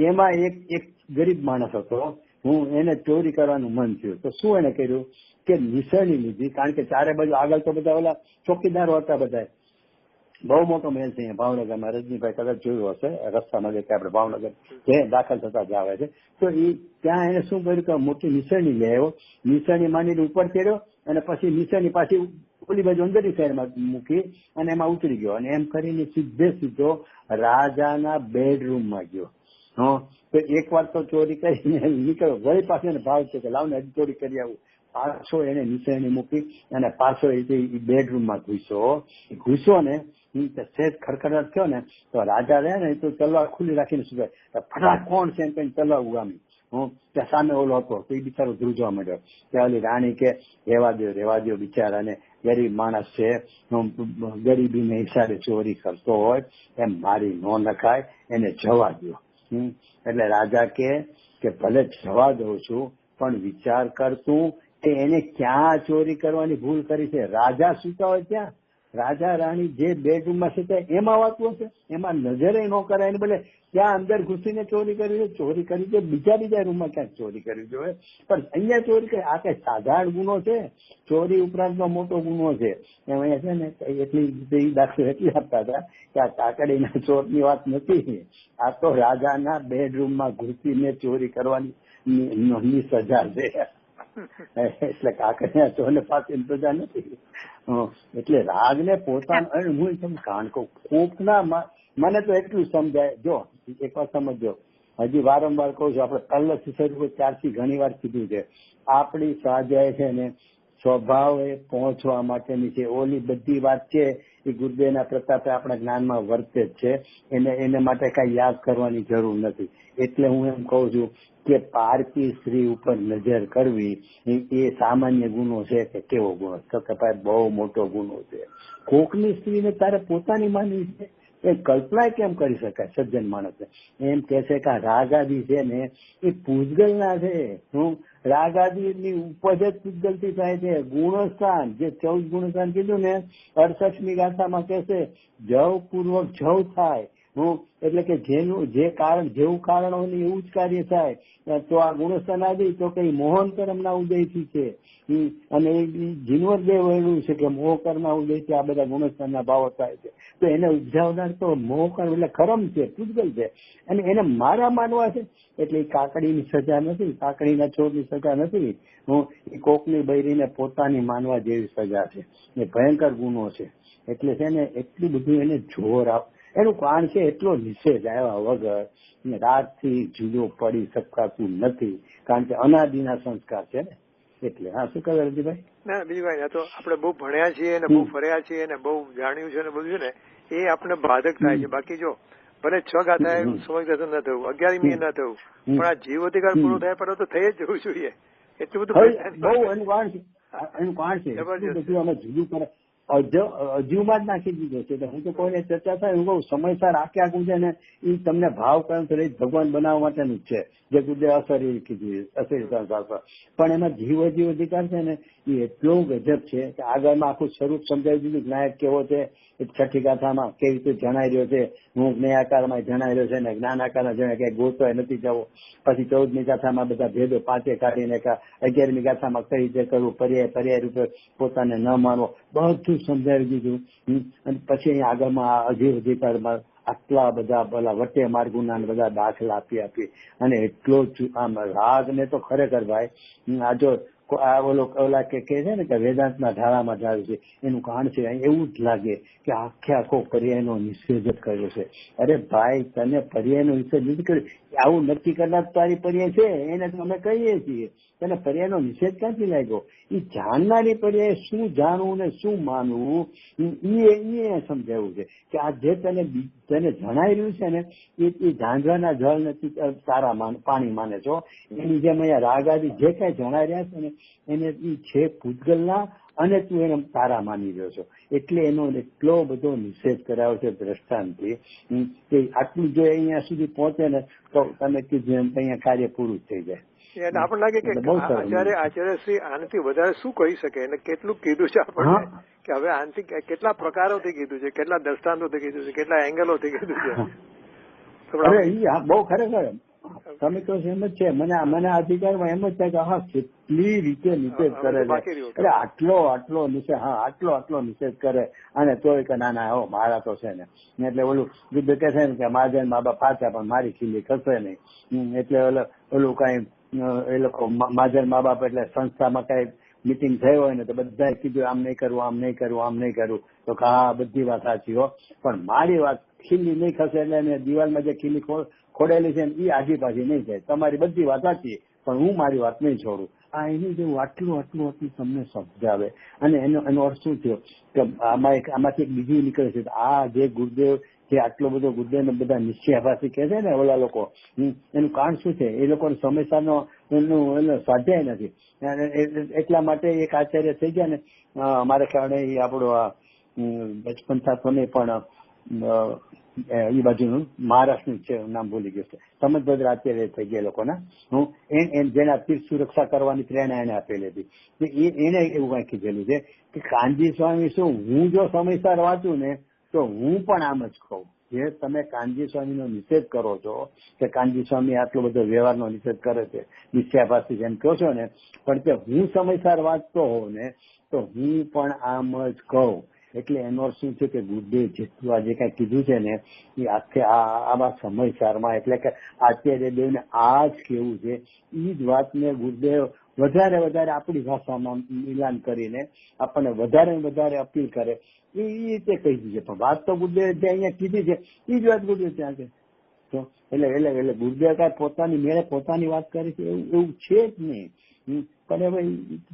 એમાં એક ગરીબ માણસ હતો, એને ચોરી કરવાનું મન થયું તો શું એને કર્યું કે નિસરણી લીધી, કારણ કે ચારે બાજુ આગળ તો બધા ઓલા ચોકીદારો હતા, બધા બહુ મોટો મહેલ છે અહીંયા ભાવનગરમાં, રજનીભાઈ કદાચ જોયું હશે રસ્તામાં જે આપણે ભાવનગર જે દાખલ થતા જ આવે છે, તો એ ત્યાં એને શું કર્યું કે મોટી નિસરણી લઈ આવ્યો, નિસરણી માંડીને ઉપર ચડ્યો અને પછી નિસરણી પાછી ઓલી બાજુ અંદરની સાઈડમાં મૂકી અને એમાં ઉતરી ગયો, અને એમ કરીને સીધો રાજાના બેડરૂમમાં ગયો. તો એક વાર તો ચોરી કરીને નીકળ્યો, વળી પાછો ભાવ છે કે લાવને હજી ચોરી કરી આવું, પાછો એને નિસરણી મૂકી અને પાછો બેડરૂમમાં ઘૂસ્યો ને સેજ ખડખડાટ થયો ને તો રાજા રહે ને તો તલવાર ખુલ્લી રાખીને શું ફટાક કોણ છે એમ કઈ તલવાર ઉગામી. ત્યાં સામે ઓલો હતો તો એ બિચારો ધ્રુજવા માંડ્યો. ત્યાં ઓલી રાણી કે રેવા દો બિચારાને, ગરીબ માણસ છે, ગરીબીને હિસાબે ચોરી કરતો હોય એમ મારી ન નખાય, એને જવા દો. એટલે રાજા કે ભલે જવા દઉં છું પણ વિચાર કરતું કે એને ક્યાં ચોરી કરવાની ભૂલ કરી છે. રાજા સુતા હોય ત્યાં, રાજા રાણી જે બેડરૂમમાં સુતા એમાં વાતું હશે, એમાં નજરે ન કરાય ને ભલે ત્યાં અંદર ઘૂસીને ચોરી કરી છે બીજા રૂમમાં ક્યાંક ચોરી કરવી જોઈએ, પણ અહીંયા ચોરી કરી આ કઈ સાધારણ ગુનો છે, ચોરી ઉપરાંતનો મોટો ગુનો છે. એમ અહીંયા છે ને એટલી દાખલો એટલી આપતા હતા કે આ કાકડીના ચોરની વાત નથી, આ તો રાજાના બેડરૂમમાં ઘૂસીને ચોરી કરવાની સજા છે. એટલે કાકડીના ચોરને પાછી સજા નથી. એટલે રાગને પોતાનું હું તમને કારણ કહું, કોકના મને તો એટલું સમજાય, જો એક વાર સમજો, હજી વારંવાર કહું છું, આપણે પહેલેથી શરૂ ત્યારથી ઘણી વાર કીધું છે, આપણી સ્વાધ્યાય છે ને સ્વભાવે પહોંચવા માટેની છે. ઓલી બધી વાત છે એ ગુરુદેવના પ્રતાપે આપણા જ્ઞાનમાં વર્તે જ છે, એને માટે કઈ યાદ કરવાની જરૂર નથી. એટલે હું એમ કહું છું કે પારકી સ્ત્રી ઉપર નજર કરવી એ સામાન્ય ગુનો છે કે કેવો ગુનો? તો કે ભાઈ બહુ મોટો ગુનો છે. કોકની સ્ત્રીને તારે પોતાની માનવી છે એ કલ્પના કેમ કરી શકાય? સજ્જન માણસ એમ કે છે કે રાગાદી છે ને એ પૂજગલ ના છે. રાગાદી ની ઉપજ જ પૂજગલ થી થાય છે. ગુણસ્થાન જે 14 ગુણસ્થાન કીધું ને 68મી ગાથામાં કે છે જવ પૂર્વક જવ થાય. એટલે કે જે કારણ જેવું કારણ હોય એવું જ કાર્ય થાય. તો આ ગુણસ્થાન આદિ તો કઈ મોહન કર્મ ના ઉદયથી છે, અને જીનવરદેવ એવું છે કે મોહ કર્મ ના ઉદયથી આ બધા ગુણસ્થાન ના ભાવો થાય છે. તો એને ઉપજાવનાર તો મોહ કર્મ એટલે કર્મ છે, પૂજગલ છે, અને એને મારા માનવા છે. એટલે એ કાકડીની સજા નથી, કાકડીના છોડની સજા નથી. એ કોકની બૈરીને પોતાની માનવા જેવી સજા છે. એ ભયંકર ગુનો છે. એટલે છે ને એટલું બધું એને જોર એનું કારણ છે એટલો નિષેધ આવ્યા વગર રાતથી જુદો પડી શકાતું નથી, કારણ કે અનાદિના સંસ્કાર છે ને. એટલે હા, શું કહે રજીભાઈ? ના બીજું કઈ તો આપણે બહુ ભણ્યા છીએ ને બહુ ફર્યા છીએ ને બહુ જાણ્યું છે ને બધું છે ને એ આપણે બાધક થાય છે. બાકી જો ભલે 6 ગાથાએ સમજદાર ન થયું, 11મી ન થયું, પણ આ જીવ અધિકાર પૂરો થયા પર તો થઈ જ જવું જોઈએ. એટલું બધું બહુ એનું કારણ છે, એનું કારણ છે બધું અમે જુદું કરે અજીવમાં જ નાખી દીધો છે. હું તો કોઈને ચર્ચા થાય હું કહું સમયસર આખું છે ને એ તમને ભાવ કર્મ ભગવાન બનાવવા માટેનું જ છે, જે ગુરુદેવ અસરી કીધું અસરી. પણ એમાં જીવ અધિકાર છે ને એ એટલો ગજબ છે કે આગળમાં આખું સ્વરૂપ સમજાવી દીધું, નાયક કેવો છે, છઠ્ઠી ગાથામાં કેવી રીતે જણાઈ રહ્યો છે, હું જ્ઞાનાકારમાં જણાઈ રહ્યો છે ને જ્ઞાનાકારમાં જણાય કે ગોતવાય નથી જવો. પછી 14મી ગાથામાં બધા ભેદો પાંચે કાઢીને 11મી ગાથામાં કઈ રીતે કરવું, પર્યાય રૂપે પોતાને ન માનવો, બધું સમજાવી દીધું. અને પછી અહીંયા આગળમાં અધિકારમાં આટલા બધા પેલા વટે માર્ગુના બધા દાખલા આપી અને એટલો આમ રાગ ને તો ખરેખર ભાઈ આ જો ઓલા કે છે ને કે વેદાંતના ઢાળામાં ઢાળ્યું છે એનું કારણ છે એવું જ લાગે કે આખો પર્યાયનો નિષેધ જ કર્યો છે. અરે ભાઈ તને પર્યાયનો નિષેધ નથી કર્યો, આવું નક્કી કરનાર તારી પર્યાય છે એને તો અમે કહીએ છીએ. તને પર્યાયનો નિષેધ ક્યાંથી લાગ્યો? એ જાણનારી પર્યાય શું જાણવું ને શું માનવું એ સમજાવ્યું છે કે આ જે તને જણાઈ રહ્યું છે ને એ ઝાંઝરના જળ નથી તારા પાણી માને છો. એની જેમ અહીંયા રાગ આદિ જે કઈ જણાઈ રહ્યા છે ને એને એ છે પૂતગલના અને તું એને તારા માની રહ્યો છો. એટલે એનો એટલો બધો નિષેધ કરાયો છે દ્રષ્ટાંતથી કે આટલું જો અહીંયા સુધી પહોંચે ને તો તમે કીધું એમ અહીંયા કાર્ય પૂરું થઈ જાય. આપણને લાગે કે આચાર્ય શ્રી આનાથી વધારે શું કહી શકે અને કેટલું કીધું છે આપણને કે હવે આનાથી કેટલા પ્રકારોથી કીધું છે, કેટલા દ્રષ્ટાંતોથી કીધું છે, કેટલા એંગલોથી કીધું છે. બહુ ખરેખર તમે તો એમ જ છે. મને અધિકારમાં એમ જ થાય કે હા કેટલી રીતે નિષેધ કરે છે. અરે આટલો નિષેધ, હા આટલો નિષેધ કરે અને તોય કે ના મારા તો છે ને. એટલે ઓલું બીજું કે છે ને કે મારા મા બાપ પાછા પણ મારી ખીલી ખસે નહીં. એટલે ઓલું કઈ એ લોકો માજર મા બાપ એટલે સંસ્થામાં કઈ મિટિંગ થઈ હોય ને તો બધાએ કીધું આમ નહીં કરવું તો હા બધી વાત સાચી હો, પણ મારી વાત ખીલી નહીં ખસે એટલે દિવાલમાં જે ખીલી ખોડેલી છે ને એ આજી પાછી નહીં જાય. તમારી બધી વાત સાચી પણ હું મારી વાત નહીં છોડું. આ એની જેવું આટલું તમને સમજાવે. અને એનો અર્થ શું થયો કે આમાંથી એક બીજું નીકળે છે. આ જે ગુરુદેવ જે આટલો બધો ગુરુદેવ બધા નિશ્ચયાભાસી કહે છે ને ઓલા લોકો, એનું કારણ શું છે? એ લોકો સમયસારનો એનો સ્વાધ્યાય નથી. એટલા માટે એક આચાર્ય થઈ ગયા ને મારે ખ્યાલે આપણો બચપન સાથોને પણ એ બાજુનું મહારાષ્ટ્રનું છે, નામ ભૂલી ગયું છે, સમજભદ્ર આચાર્ય થઈ ગયા લોકોના. જેના તીર્થ સુરક્ષા કરવાની પ્રેરણા એને આપેલી હતી. એને એવું કઈ કીધેલું છે કે કાનજી સ્વામી શું, હું જો સમયસર વાંચું ને તો હું પણ આમ જ કહું. જે તમે કાનજી સ્વામીનો નિષેધ કરો છો કે કાનજી સ્વામી આટલો બધો વ્યવહારનો નિષેધ કરે છે, નિશ્ચયાભાસી જેમ કહો છો ને, પણ કે હું સમયસર વાંચતો હોઉં ને તો હું પણ આમ જ કહું. એટલે એનો શું છે કે ગુરુદેવ જેટલું આજે કઈ કીધું છે ને એ આખે આવા સમયસારમાં એટલે કે આચાર્ય દેવને આ જ કેવું છે. એ જ વાતને ગુરુદેવ વધારે આપણી ભાષામાં મિલાન કરીને આપણને વધારે અપીલ કરે એ રીતે કહી દીધું છે. પણ વાત તો ગુરુદેવ જે અહીંયા કીધી છે એ જ વાત ગુરુદેવ ત્યાં છે. તો એટલે ગુરુદેવ કાંઈ પોતાની મેળે પોતાની વાત કરે છે એવું છે જ નહીં. પણ હવે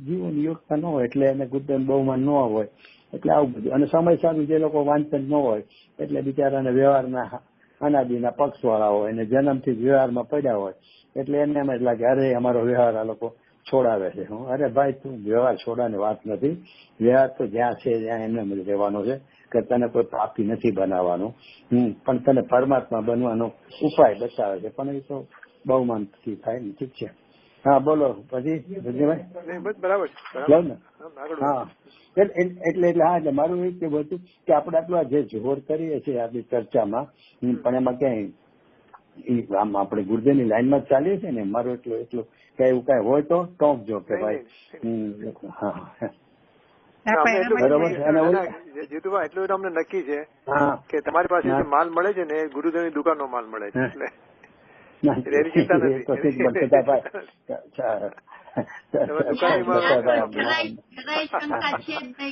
જીવન યોગતા ન હોય એટલે એને ગુરુદેવ બહુમાન ન હોય એટલે આવું બધું. અને સમય સારું જે લોકો વાંચન ન હોય એટલે બિચારાને વ્યવહારના અનાદિના પક્ષવાળા હોય અને જન્મથી જ વ્યવહારમાં પડ્યા હોય એટલે એને એમ જ લાગે અરે અમારો વ્યવહાર આ લોકો છોડાવે છે. અરે ભાઈ તું વ્યવહાર છોડવાની વાત નથી. વ્યવહાર તો જ્યાં છે ત્યાં એમને જ રહેવાનો છે કે તને કોઈ પાપી નથી બનાવવાનું, પણ તને પરમાત્મા બનવાનો ઉપાય બતાવે છે. પણ એ તો બહુમાનથી થાય ને. ઠીક છે. હા બોલો પછી બરાબર. હા એટલે હા એટલે મારું એ કેવું હતું કે આપણે આટલું જે જોર કરીએ છીએ આપણી ચર્ચામાં પણ એમાં ક્યાંય આમ આપણે ગુરુદેવની લાઈનમાં જ ચાલીએ છીએ ને. મારું એટલું કે એવું કઈ હોય તો ટોકજો કે ભાઈ જીતુભાઈ એટલું અમને નક્કી છે કે તમારી પાસે જે માલ મળે છે ને એ ગુરુદેવની દુકાનનો માલ મળે છે એટલે એની ચિંતા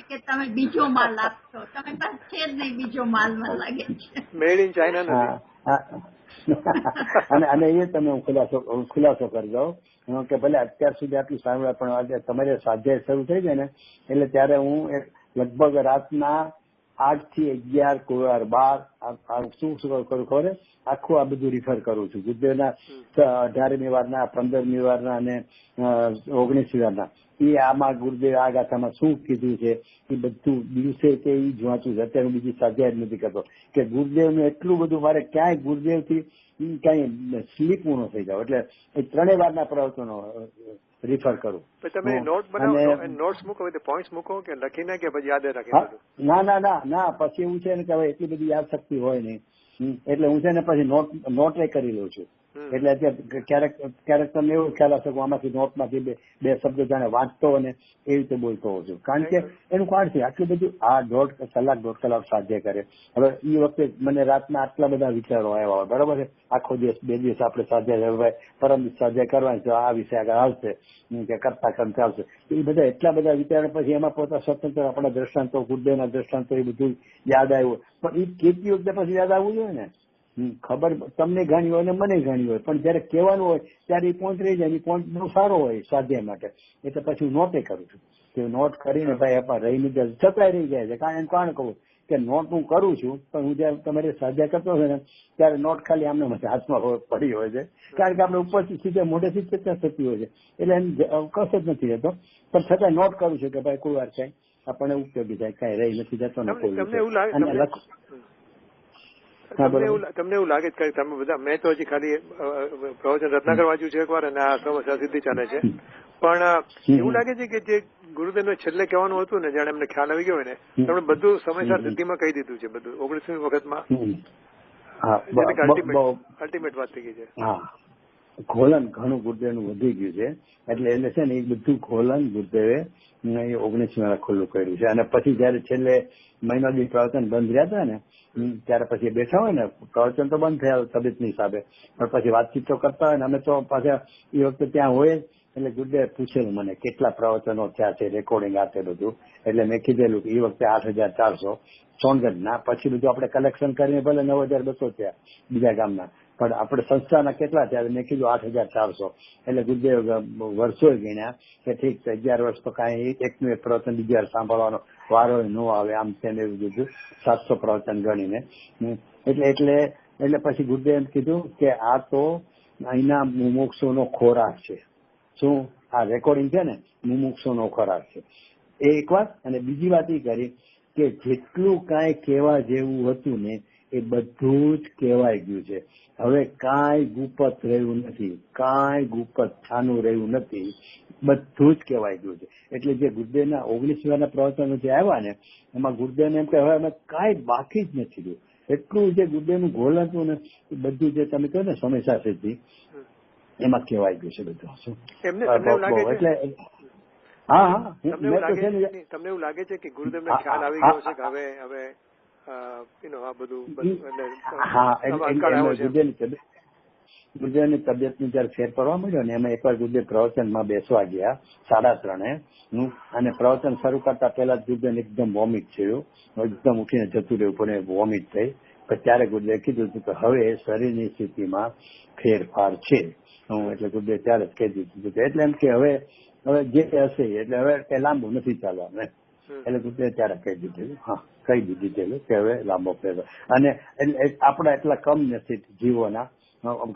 કે તમે બીજો માલ આપશો, તમે પાસે છે જ નહીં બીજો માલ મને લાગે છે. મેડ ઇન ચાઇના નથી. અને એ તમે ખુલાસો કરી દો કે ભલે અત્યાર સુધી આટલું સાંભળ્યા પણ આજે તમારે સ્વાધ્યાય શરૂ થઈ જાય ને એટલે ત્યારે હું લગભગ રાતના 8 થી 11 કોઈ વાર 12 શું કરું ખબર આખું આ બધું રિફર કરું છું ગુરુદેવના 18મી વારના 15મી વારના અને 19મી વારના એ આમાં ગુરુદેવ આ ગાથામાં શું કીધું છે એ બધું દિવસે કે એ જ વાંચું છું. અત્યારે બીજી સ્વાધ્યાય જ નથી કરતો કે ગુરુદેવનું એટલું બધું મારે ક્યાંય ગુરુદેવથી કઈ સ્લીપ ન થઈ જાવ એટલે એ 3 વારના પ્રવચનો રિફર કરું. તમે નોટ બનાવો, નોટ્સ મૂકો, પોઈન્ટ્સ મૂકો કે લખીને કે પછી યાદ રાખી? ના પછી એવું છે ને કે હવે એટલી બધી યાદ શક્તિ હોય નહીં એટલે હું છે ને પછી નોટ કરી લઉં છું. એટલે અત્યારે ક્યારેક તમને એવું ખ્યાલ હશે કે આમાંથી નોટમાંથી બે શબ્દો જાણે વાંચતો અને એવી રીતે બોલતો હોઉં છું. કારણ કે એનું કારણ છે આટલું બધું આ 1.5 કલાક સ્વાધ્યાય કરે. હવે એ વખતે મને રાતના આટલા બધા વિચારો આવ્યા હોય, બરોબર છે. આખો દિવસ 2 દિવસ આપણે સ્વાધ્યાય પરમ દિવસ સ્વાધ્યાય કરવાની છે, આ વિષય આગળ આવશે કે કરતા ચાલશે. એ બધા એટલા બધા વિચારો પછી એમાં પોતા સ્વતંત્ર આપણા દ્રષ્ટાંતો, ગુરુદેવના દ્રષ્ટાંતો એ બધું યાદ આવ્યું. પણ એ કેટલી વખતે પછી યાદ આવવું જોઈએ ને. ખબર તમને ઘણી હોય ને મને ઘણી હોય, પણ જયારે કહેવાનું હોય ત્યારે એ પોઈન્ટ રહી જાય. એ પોઈન્ટ બહુ સારો હોય સ્વાધ્યાય માટે, એટલે પછી હું નોટે કરું છું. કે નોટ કરીને ભાઈ એમાં રહીને છતાંય રહી જાય છે. કારણ એનું કારણ કહું કે નોટ હું કરું છું, પણ હું જયારે તમારે સ્વાધ્યાય કરતો હોય ને ત્યારે નોટ ખાલી આમને હાથમાં પડી હોય છે. કારણ કે આપણે ઉપરથી સીધે મોઢેથી ચર્ચા થતી હોય છે, એટલે એમ કશ જ નથી રહેતો. પણ છતાં નોટ કરું છું કે ભાઈ કોઈ વાર કઈ આપણને ઉપયોગી થાય, કઈ રહી નથી જતો ને કોઈ. તમને એવું લાગે છે કે તમે બધા, મેં તો હજી ખાલી પ્રવચન રત્નાકર વાંચ્યું છે એકવાર અને આ સમસ્યા સિદ્ધિ ચાલે છે, પણ એવું લાગે છે કે જે ગુરુદેવને છેલ્લે કહેવાનું હતું ને, જાણે એમને ખ્યાલ આવી ગયો હોય ને, તમે બધું સમયસર સિદ્ધિમાં કહી દીધું છે બધું 19મી વખતમાં. અલ્ટિમેટ વાત થઈ ગઈ છે. ખોલન ઘણું ગુરુદેવનું વધી ગયું છે, એટલે છે ને એ બધું ખોલન ગુરુદેવે 19મી ખુલ્લું કર્યું છે. અને પછી જયારે છેલ્લે મહિનો દી પ્રવચન બંધ રહ્યા હતા ને ત્યારે પછી બેઠા હોય ને, પ્રવચન તો બંધ થયા તબિયતની હિસાબે, પણ પછી વાતચીત તો કરતા હોય ને. અમે તો પાછા એ વખતે ત્યાં હોય એટલે ગુરુદેવે પૂછેલું મને કેટલા પ્રવચનો થયા છે, રેકોર્ડિંગ આ તે બધું. એટલે મેં કીધેલું કે એ વખતે 8,400 સોનગઢના, પછી બધું આપણે કલેક્શન કરીને ભલે 9,200 થયા બીજા ગામના, પણ આપણે સંસ્થાના કેટલા થયા મેં કીધું 8,400. એટલે ગુરુદેવ વર્ષો ગણ્યા કે ઠીક છે 11 વર્ષ તો કાંઈ એકનું એક પ્રવચન બીજી વાર સાંભળવાનો વારો ન આવે, આમ તેમ એવું કીધું 700 પ્રવચન ગણીને. એટલે પછી ગુરુદેવ કીધું કે આ તો અહીંના મુમુક્ષુનો ખોરાક છે. શું આ રેકોર્ડિંગ છે ને મુમુક્ષુનો ખોરાક છે એ એક વાત. અને બીજી વાત એ કરી કે જેટલું કાંઈ કહેવા જેવું હતું ને એ બધું જ કહેવાય ગયું છે. હવે કાંઈ ગુપત રહ્યું નથી, કાંઈ ગુપત છાનું રહ્યું નથી, બધું જ કહેવાય ગયું છે. એટલે જે ગુરુદેવના 19મી વારના પ્રવચનો જે આવ્યા ને એમાં ગુરુદેવને એમ કે હવે અમે કાંઈ બાકી જ નથી રહ્યું. એટલું જે ગુરુદેવનું ગોલ હતું ને એ બધું જે તમે કહો ને સમસ્યા સિદ્ધિ એમાં કહેવાય ગયું છે બધું. એટલે હા તમને એવું લાગે છે કે ગુરુદેવને ખ્યાલ આવી ગયો છે કે હવે આ બધું ગુરુદેવની તબિયતની જયારે ફેર પડવા મળ્યો ને એમાં એકવાર ગુરુદેવ પ્રવચનમાં બેસવા ગયા 3:30 અને પ્રવચન શરૂ કરતા પહેલા ગુરુદેવ એકદમ વોમિટ થયું, એકદમ ઉઠીને જતું રહ્યું પણ વોમિટ થઈ. પણ ત્યારે ગુરુદેવ કીધું હતું કે હવે શરીરની સ્થિતિમાં ફેરફાર છે. એટલે ગુરુદેવ ત્યારે જ કહી દીધું હતું. એટલે એમ કે હવે જે હશે એટલે હવે કઈ લાંબુ નથી ચાલવાનું. એટલે ગુરુદેવ ત્યારે કહી દીધેલું, કહી દીધેલું કે હવે લાંબો ફેરફાર. અને આપણા એટલા કમ નથી જીવોના.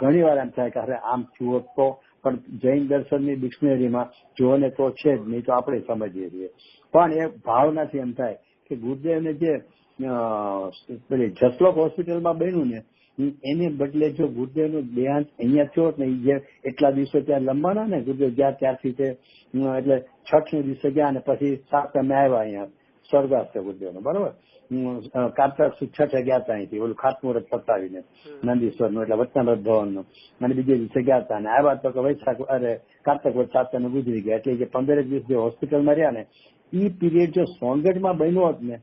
ઘણી વાર એમ થાય કે હવે આમ જુઓ તો, પણ જૈન દર્શનની ડિક્શનરીમાં જુઓ ને તો છે જ નહીં તો આપણે સમજીએ છીએ. પણ એ ભાવનાથી એમ થાય કે ગુરુદેવને જે પેલી જસલોક હોસ્પિટલમાં બન્યું ને એને બદલે જો ગુરુદેવનું દેહાંત અહીંયા થયો ને જે એટલા દિવસો ત્યાં લંબાણા ને ગુરુદેવ ગયા ત્યારથી તે એટલે 6ઠને દિવસે ગયા અને પછી 7મે આવ્યા અહીંયા સ્વર્ગાસ્થ ગુરુદેવનો, બરોબર. કારતક 6ઠે ગયા હતા અહીંથી ઓલું ખાતમુહૂર્ત પતાવીને નંદીશ્વરનું એટલે વચનામૃત ભવનનું, અને બીજે દિવસે ગયા હતા અને આવ્યા તો કે વૈશાખ કારતક વધ 7મે ગુજરી ગયા. એટલે જે 15 દિવસ જે હોસ્પિટલમાં રહ્યા ને એ પીરિયડ જો સોનગઢમાં બન્યો હોત ને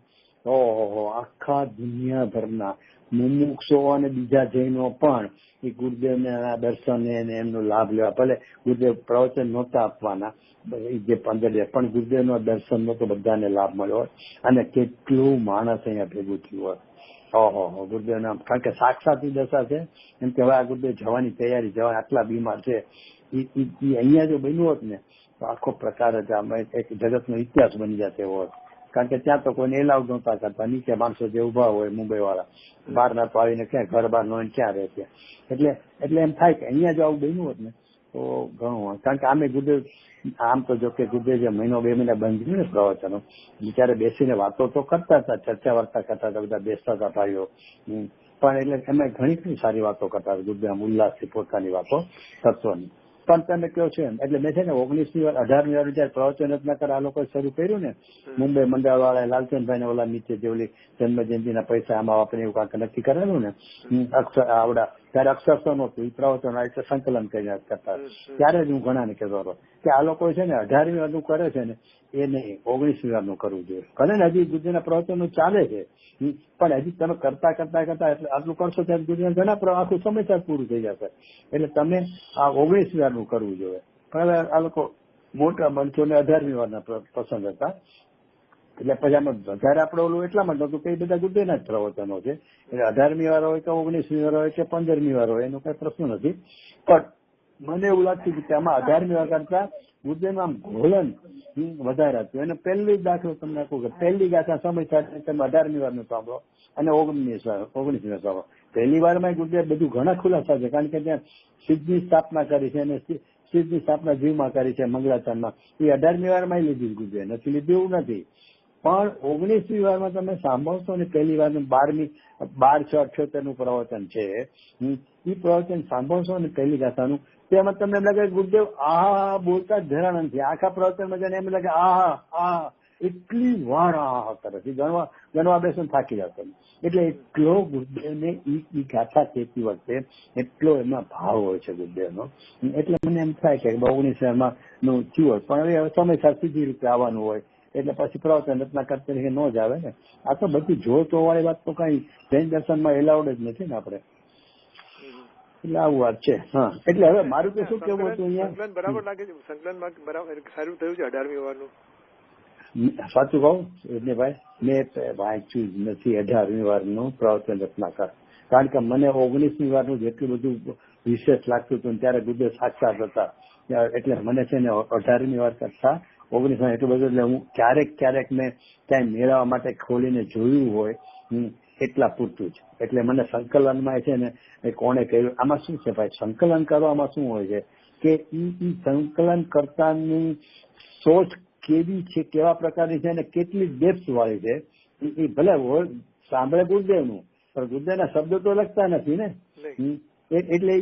ઓહો આખા દુનિયાભરના મુમુક્ષો અને બીજા જૈનો પણ એ ગુરુદેવને દર્શન એમનો લાભ લેવા. ભલે ગુરુદેવ પ્રવચન નહોતા આપવાના જે 15 દિવસ, પણ ગુરુદેવનો દર્શન નો તો બધાને લાભ મળ્યો હોય અને કેટલું માણસ અહીંયા ભેગું થયું હોય. ઓહો ગુરુદેવના, કારણ કે સાક્ષાતની દશા છે એમ કે હવે આ ગુરુદેવ જવાની તૈયારી, જવા આટલા બીમાર છે. અહીંયા જો બન્યું હોત ને તો આખો પ્રકાર જ એક જગતનો ઇતિહાસ બની જતો હોત. કારણ કે ત્યાં તો કોઈને એલાઉડ નહોતા કરતા, નીચે માણસો જે ઉભા હોય મુંબઈ વાળા, બહારના તો આવીને ક્યાં ઘર બહાર નો ક્યાં રહે છે. એટલે એમ થાય કે અહીંયા જો આવું બન્યું હોત ને તો ઘણું હોય. કારણ કે આમે ગુરુદેવ આમ તો જો કે ગુરુદેવ જે મહિનો 2 મહિના બંધ થયું ને પ્રવચનો, ત્યારે બેસીને વાતો તો કરતા હતા, ચર્ચા વાર્તા કરતા હતા, બધા બેસતા હતા ભાઈઓ, પણ એટલે એમાં ઘણી સારી વાતો કરતા હતા ગુરુદેવ, ઉલ્લાસથી પોતાની વાતો તત્વની. પણ તમે કહો છો એમ, એટલે મેં છે ને 19મી વાર 18મી વાર જયારે પ્રવચન રત્નાકર આ લોકો શરૂ કર્યું ને, મુંબઈ મંડળ વાળા લાલચંદભાઈ ને ઓલા નીચે જે ઓલી જન્મ જયંતિના પૈસા આમાં વાપરીને એવું કાંક નક્કી કરેલું ને, આવડા ત્યારે અક્ષરશો નહોતું, એ પ્રવચન એટલે સંકલન કરીને કરતા. ત્યારે જ હું ઘણાને કહેતો હતો કે આ લોકો છે ને 18મી વારનું કરે છે ને એ નહીં, 19મી વારનું કરવું જોઈએ. ભલે ને હજી ગુજરાતના પ્રવચનો ચાલે છે, પણ હજી તમે કરતા એટલે આટલું કરશો ત્યારે ગુજરાત ઘણા આખું સમયસર પૂરું થઈ જશે. એટલે તમે આ 19મી વારનું કરવું જોઈએ. પણ હવે આ લોકો મોટા મંચોને 18મી વારના પસંદ હતા, એટલે પછી આમાં વધારે આપણે ઓલું એટલા માટે હતું કે એ બધા ગુરુદેવના જ પ્રવચનો છે, એટલે 18મી વાર હોય કે 19મી વાર હોય કે 15મી વાર હોય એનો કઈ પ્રશ્ન નથી. પણ મને એવું લાગતું કે આમાં 18મી વાર કરતા ગુરુદેવનું આમ ઘોલન વધારે હતું. એને પહેલી દાખલો તમને આપું કે પહેલી ગાથા સમય સાથે તમે 18મી વારનું સાંભળો અને 19મી વાર સાંભળો. પહેલી વારમાં ગુરુદેવ બધું ઘણા ખુલાસા છે, કારણ કે ત્યાં સિદ્ધની સ્થાપના કરી છે અને સિદ્ધની સ્થાપના જીવમાં કરી છે મંગળાચરણમાં, એ 18મી વારમાં લીધી ગુરુદેવ, નથી લીધી એવું નથી. પણ 19મી વારમાં તમે સાંભળશો ને પહેલી વાર 12/6/78 નું પ્રવચન છે, એ પ્રવચન સાંભળશો ને પહેલી ગાથાનું, તેમાં તમને એમ લાગે ગુરુદેવ આ બોલતા જ ધરાણા નથી. આખા પ્રવચનમાં જઈને એમ લાગે આ એટલી વાર આ કરે છે, ગણવા બેસો થાકી જતો. એટલે એટલો ગુરુદેવને ઈ ગાથા કહેતી વખતે એટલો એમાં ભાવ હોય છે ગુરુદેવનો. એટલે મને એમ થાય કે 19મી નું થયું હોય, પણ હવે સમયસર સીધી રીતે આવવાનું હોય એટલે પછી પ્રવચન રચના કરતી તરીકે ન જ આવે ને. આ તો બધી જોતો વાળી વાત તો કઈ જૈન દર્શનમાં એલાઉડ જ નથી ને આપણે. એટલે આવું વાત છે. હા, એટલે હવે મારું તો શું કેવું હતું અહીંયા સંકલન બરાબર લાગે છે, સંકલનમાં બરાબર સારું થયું છે 18મી વારનું. સાચું કહું એટલે ભાઈ મેં વાંચ્યું જ નથી 18મી વારનું પ્રવચન રત્નાકર, કારણ કે મને 19મી વારનું જેટલું બધું વિશેષ લાગતું હતું ત્યારે ગુરુદેવ સાક્ષાત હતા, એટલે મને છે ને 18મી વાર કરતા 19મી એટલું બધું, એટલે હું ક્યારેક મેં ક્યાંય મેળવવા માટે ખોલીને જોયું હોય એટલા પૂરતું જ. એટલે મને સંકલનમાં છે ને એ કોણે કહ્યું, આમાં શું છે ભાઈ, સંકલન કરવામાં શું હોય છે કે ઈ સંકલન કરતાની સોચ કેવી છે, કેવા પ્રકારની છે અને કેટલી ડેપ્થ વાળી છે. એ ભલે સાંભળે ગુરુદેવનું, પણ ગુરુદેવના શબ્દો તો લખતા નથી ને, એટલે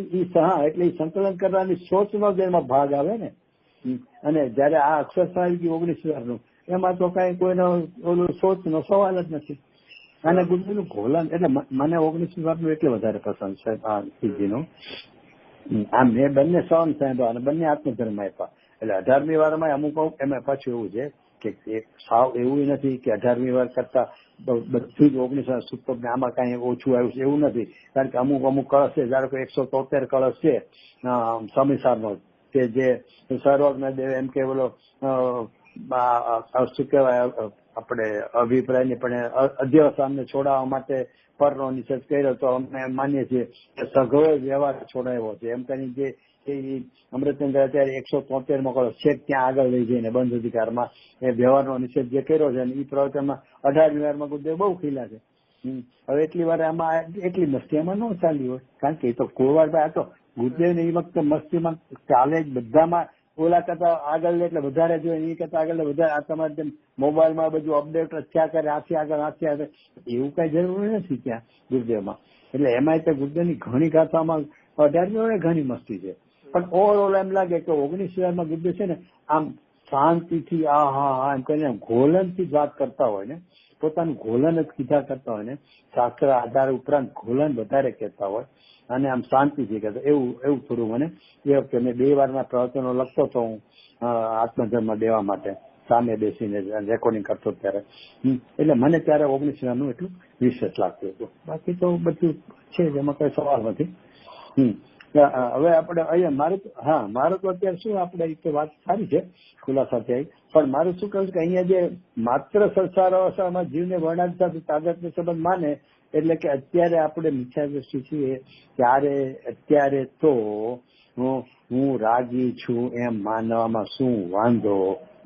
એ સંકલન કરવાની સોચનો જ એમાં ભાગ આવે ને. અને જયારે આ અક્ષર આવી ગયું 19મી વારનું, એમાં તો કઈ કોઈનો ઓલું સોચનો સવાલ જ નથી. અને ગુરુદેવનું ઘોલન એટલે મને 19મી વારનું એટલે વધારે પસંદ છે આ સિદ્ધિનું. આમ મેં બંને સહન સાંભળ્યા અને બંને આત્મધર્મ આપ્યા. એટલે 18મી વારમાં અમુક એમાં પાછું એવું છે કે સાવ એવું નથી કે 18મી વાર કરતા બધું જ 19 વાર સુપર ને આમાં કઈ ઓછું આવ્યું છે એવું નથી. કારણ કે અમુક કળશ છે, ધારો કે 173 કળશ છે સમીસારનો, કે જે સર્વજ્ઞ દેવ એમ કે બોલો શું કહેવાય આપણે અભિપ્રાયની પણ અધ્યવસાનને છોડાવવા માટે પરનો નિષેધ કર્યો તો અમે માનીએ છીએ કે સઘળો વ્યવહાર છોડાવ્યો છે. એમ કરીને જે અમૃતચંદ્ર અત્યારે 173 કળશ છે ત્યાં આગળ લઈ જઈને બંધ અધિકારમાં એ વ્યવહારનો નિષેધ જે કર્યો છે એ પ્રવચનમાં 18મી વારમાં ગુરુદેવ બહુ ખીલા છે. હવે એટલી વાર આમાં એટલી મસ્તી આમાં ન ચાલી હોય, કારણ કે એ તો કોરવાડભાઈ આ તો ગુરુદેવ એ વખતે મસ્તીમાં ચાલે જ બધામાં, ઓલા કરતા આગળ એટલે વધારે જોઈએ, એ કરતા આગળ વધારે. આ તમારે જેમ મોબાઈલમાં બધું અપડેટ થયા કરે, આથી આગળ એવું કઈ જરૂરી નથી ત્યાં ગુરુદેવમાં. એટલે એમાં તો ગુરુદેવની ઘણી ગાથામાં 18મી ઘણી મસ્તી છે, પણ ઓવરઓલ એમ લાગે કે 19મી વારમાં ગુરુદેવ છે ને આમ શાંતિથી એમ કરીને ઘોલનથી જ વાત કરતા હોય ને, પોતાનું ઘોલન જ કીધા કરતા હોય ને, શાસ્ત્ર આધાર ઉપરાંત ઘોલન વધારે કહેતા હોય અને આમ શાંતિથી કહેતા. એવું થોડું મને એ વખતે મેં 2 વારના પ્રવચનો લખતો હતો હું આત્મધર્મ દેવા માટે, સામે બેસીને રેકોર્ડિંગ કરતો ત્યારે. એટલે મને ત્યારે 19મી વારનું એટલું વિશેષ લાગતું હતું. બાકી તો બધું છે એમાં કઈ સવાલ નથી. હવે આપણે અહીંયા મારે તો અત્યારે શું આપણે વાત સારી છે ખુલાસા થઈ, પણ મારું શું કહ્યું કે અહીંયા જે માત્ર સંસાર અવસ્થામાં જીવને વર્ણાદ સાથે તાદાત્મ્ય સંબંધ માને, એટલે કે અત્યારે આપણે મિથ્યા દ્રષ્ટિ છીએ ત્યારે અત્યારે તો હું રાગી છું એમ માનવામાં શું વાંધો,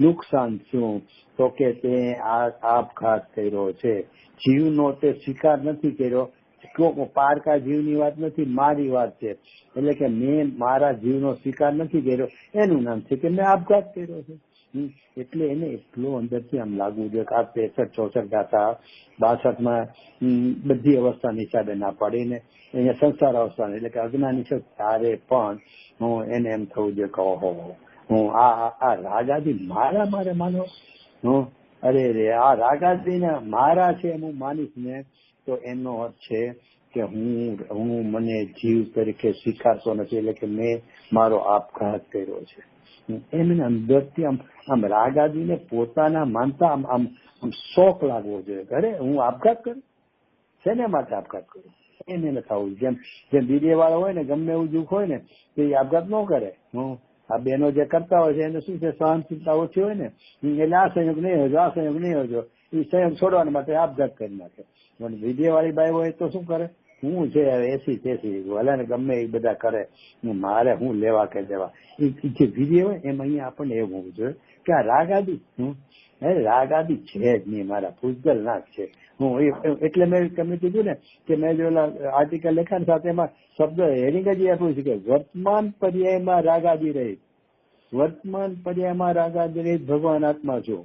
નુકસાન શું? તો કે તે આપઘાત કર્યો છે. જીવનો તે સ્વીકાર નથી કર્યો. પારકા જીવની વાત નથી, મારી વાત છે. એટલે કે મેં મારા જીવનો સ્વીકાર નથી કર્યો, એનું નામ છે કે મેં આપઘાત કર્યો છે. એટલે એને એટલો અંદરથી આમ લાગવું જોઈએ કે આ 63-64 ગાથા 62માં બધી અવસ્થાની હિસાબે ના પાડીને અહીંયા સંસાર અવસ્થા એટલે કે અજ્ઞાની છે ત્યારે પણ હું એને એમ થવું જોઈએ કે ઓહો હું આ રાગાદી મારે માનો હું અરે રે આ રાગાદીને મારા છે એમ હું માનીશ ને તો એનો અર્થ છે કે હું મને જીવ તરીકે સ્વીકારતો નથી. એટલે કે મેં મારો આપઘાત કર્યો છે. એમને અંદરથી આમ રાગાદીને પોતાના માનતા આમ શોખ લાગવો જોઈએ. અરે હું આપઘાત કરું છે ને માટે આપઘાત કરું એને થવું. જેમ બીજે વાળા હોય ને ગમે એવું દુઃખ હોય ને તો એ આપઘાત ન કરે. આ બહેનો જે કરતા હોય છે એને શું છે સહનશીલતા ઓછી હોય ને એટલે આ સંયોગ નહીં હોજો આ સંયોગ નહીં હોજો એ સંયોગ છોડવા માટે આપઘાત કરી નાખે. વિજય વાળી બાઈ હોય તો શું કરે હું છે એસી તેસી ભલે ને ગમે એ બધા કરે મારે હું લેવા કે દેવા. જે વિજય હોય એમ અહીંયા આપણને એવું હોવું જોઈએ કે આ રાગાદી રાગાદી છે જ નહીં મારા પૂજગલ નાક છે. એટલે મેં તમને કીધું ને કે મેં જો આર્ટિકલ લખ્યા સાથે એમાં શબ્દ હેરિંગ જ આપ્યું છે કે વર્તમાન પર્યાયમાં રાગાદી રહી, વર્તમાન પર્યાયમાં રાગાદી રહી ભગવાન આત્મા છો.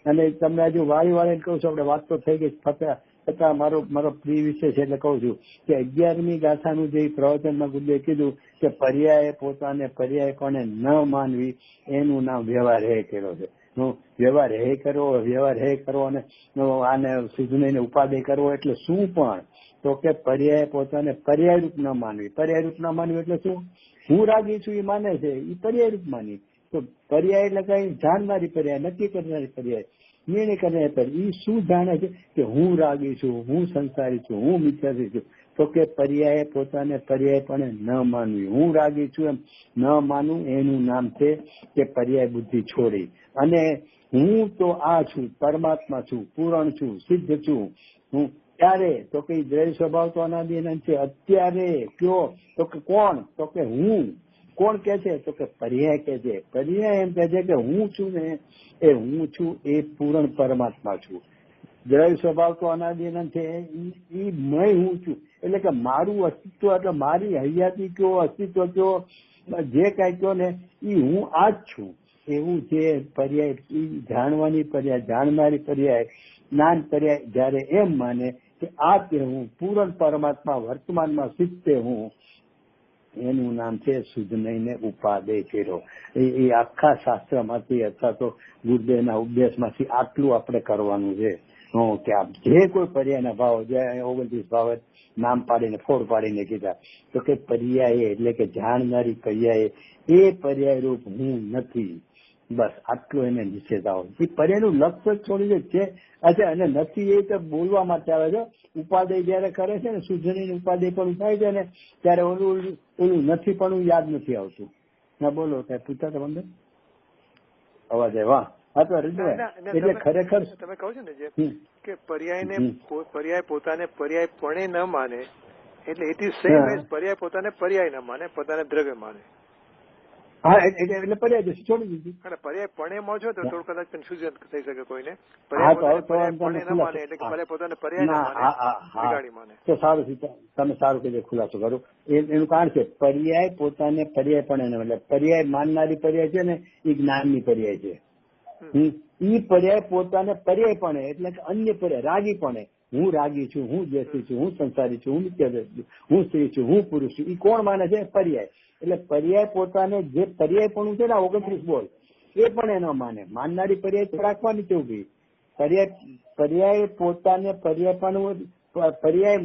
અને તમને હજુ વાળી કહું છું, આપણે વાત તો થઈ ગઈ છતાં મારો પ્રિય વિષય છે એટલે કહું છું કે 11મી ગાથાનું જે પ્રવચનમાં ગુરુદેવે કીધું કે પર્યાય પોતાને પર્યાયપણે ન માનવી એનું નામ વ્યવહાર હે કર્યો છે. વ્યવહાર હે કરો અને આને સુધનીને ઉપાદેય કરવો એટલે શું? પણ તો કે પર્યાય પોતાને પર્યાય રૂપ ન માનવી. પર્યાય રૂપ ન માનવી એટલે શું? હું રાગી છું એ માને છે એ પર્યાય રૂપ માની. તો પર્યાય એટલે કઈ જાણનારી પર્યાય, નક્કી કરનારી પર્યાય, નિર્ણય કરનારી પર્યાય. એ શું જાણે છે કે હું રાગી છું, હું સંસારી છું, હું મિથ્યાથી છું. તો કે પર્યાય પોતાને પર્યાયપણે ન માનવી. હું રાગી છું એમ ન માનવું એનું નામ છે કે પર્યાય બુદ્ધિ છોડી. અને હું તો આ છું, પરમાત્મા છું, પૂરણ છું, સિદ્ધ છું. હું ક્યારે? તો કે દ્વૈત સ્વભાવ તો અનાદિ અનંત છે. અત્યારે કયો? તો કે કોણ? તો કે હું. કોણ કે છે? તો કે પર્યાય કે છે. પર્યાય એમ કે છે કે હું છું ને એ હું છું એ પૂરણ પરમાત્મા છું. દ્રવ્ય સ્વભાવ તો અનાદિ અનંત છે એ મય હું છું. એટલે કે મારું અસ્તિત્વ એટલે મારી હૈયાતી કયો, અસ્તિત્વ કયો, જે કઈ કયો ને એ હું આ જ છું. એવું છે પર્યાય. જાણવાની પર્યાય, જાણનારી પર્યાય, જ્ઞાન પર્યાય જયારે એમ માને કે આ તે હું પૂરણ પરમાત્મા વર્તમાનમાં સિદ્ધ હું, એનું નામ છે સુધનઈને ઉપાદેય કર્યો. એ આખા શાસ્ત્રમાંથી અથવા તો ગુરુદેવના ઉપદેશમાંથી આટલું આપણે કરવાનું છે કે જે કોઈ પર્યાયના ભાવ જે 29 ભાવ નામ પાડીને ફોડ પાડીને કીધા તો કે પર્યાય એટલે કે જાણનારી પર્યાય એ પર્યાય રૂપ હું નથી. બસ આટલું એને નિષેધ આવે. એ પર્યાયનું લક્ષ્ય છોડી દે છે. અચ્છા અને નથી એ તો બોલવા માટે આવે છે. ઉપાદેય જયારે કરે છે ને સુધનીની ઉપાદેય પણ થાય છે ને ત્યારે ઓલું નથી પણ યાદ નથી આવતું. ના બોલો કઈ પૂછતા તમને અવાજ આવ્યા? એટલે ખરેખર તમે કહો છો ને જે કે પર્યાય પોતાને પર્યાયપણે ન માને એટલે ઇટ ઇઝ સેમ એઝ પર્યાય પોતાને પર્યાય ન માને, પોતાને દ્રવ્ય માને. હા એટલે પર્યાય છોડી દીધી. અને પર્યાયપણે માં છો તો થોડું કદાચ કન્ફ્યુઝન થઈ શકે કોઈને. પર્યાયપણે ન માને એટલે પર્યાય પોતાને પર્યાય ન માને. તો સારું તમે સારું કીધું, ખુલાસો કરું. એનું કારણ છે પર્યાય પોતાને પર્યાયપણે ન એટલે પર્યાય માનનારી પર્યાય છે ને એ જ્ઞાનની પર્યાય છે. ઈ પર્યાય પોતાને પર્યાયપણે એટલે કે અન્ય પર્યાય રાગીપણે હું રાગી છું, હું દ્વેષી છું, હું સંસારી છું, હું મિથ્યાદર્શી છું, હું સ્ત્રી છું, હું પુરુષ છું. એ કોણ માને છે? પર્યાય. એટલે પર્યાય પોતાને જે પર્યાયપણું છે ને 29 બોલ એ પણ એનો માને. માનનારી પર્યાય તો રાખવાની કેવું પર્યાય પોતાને પર્યાયપણું પર્યાય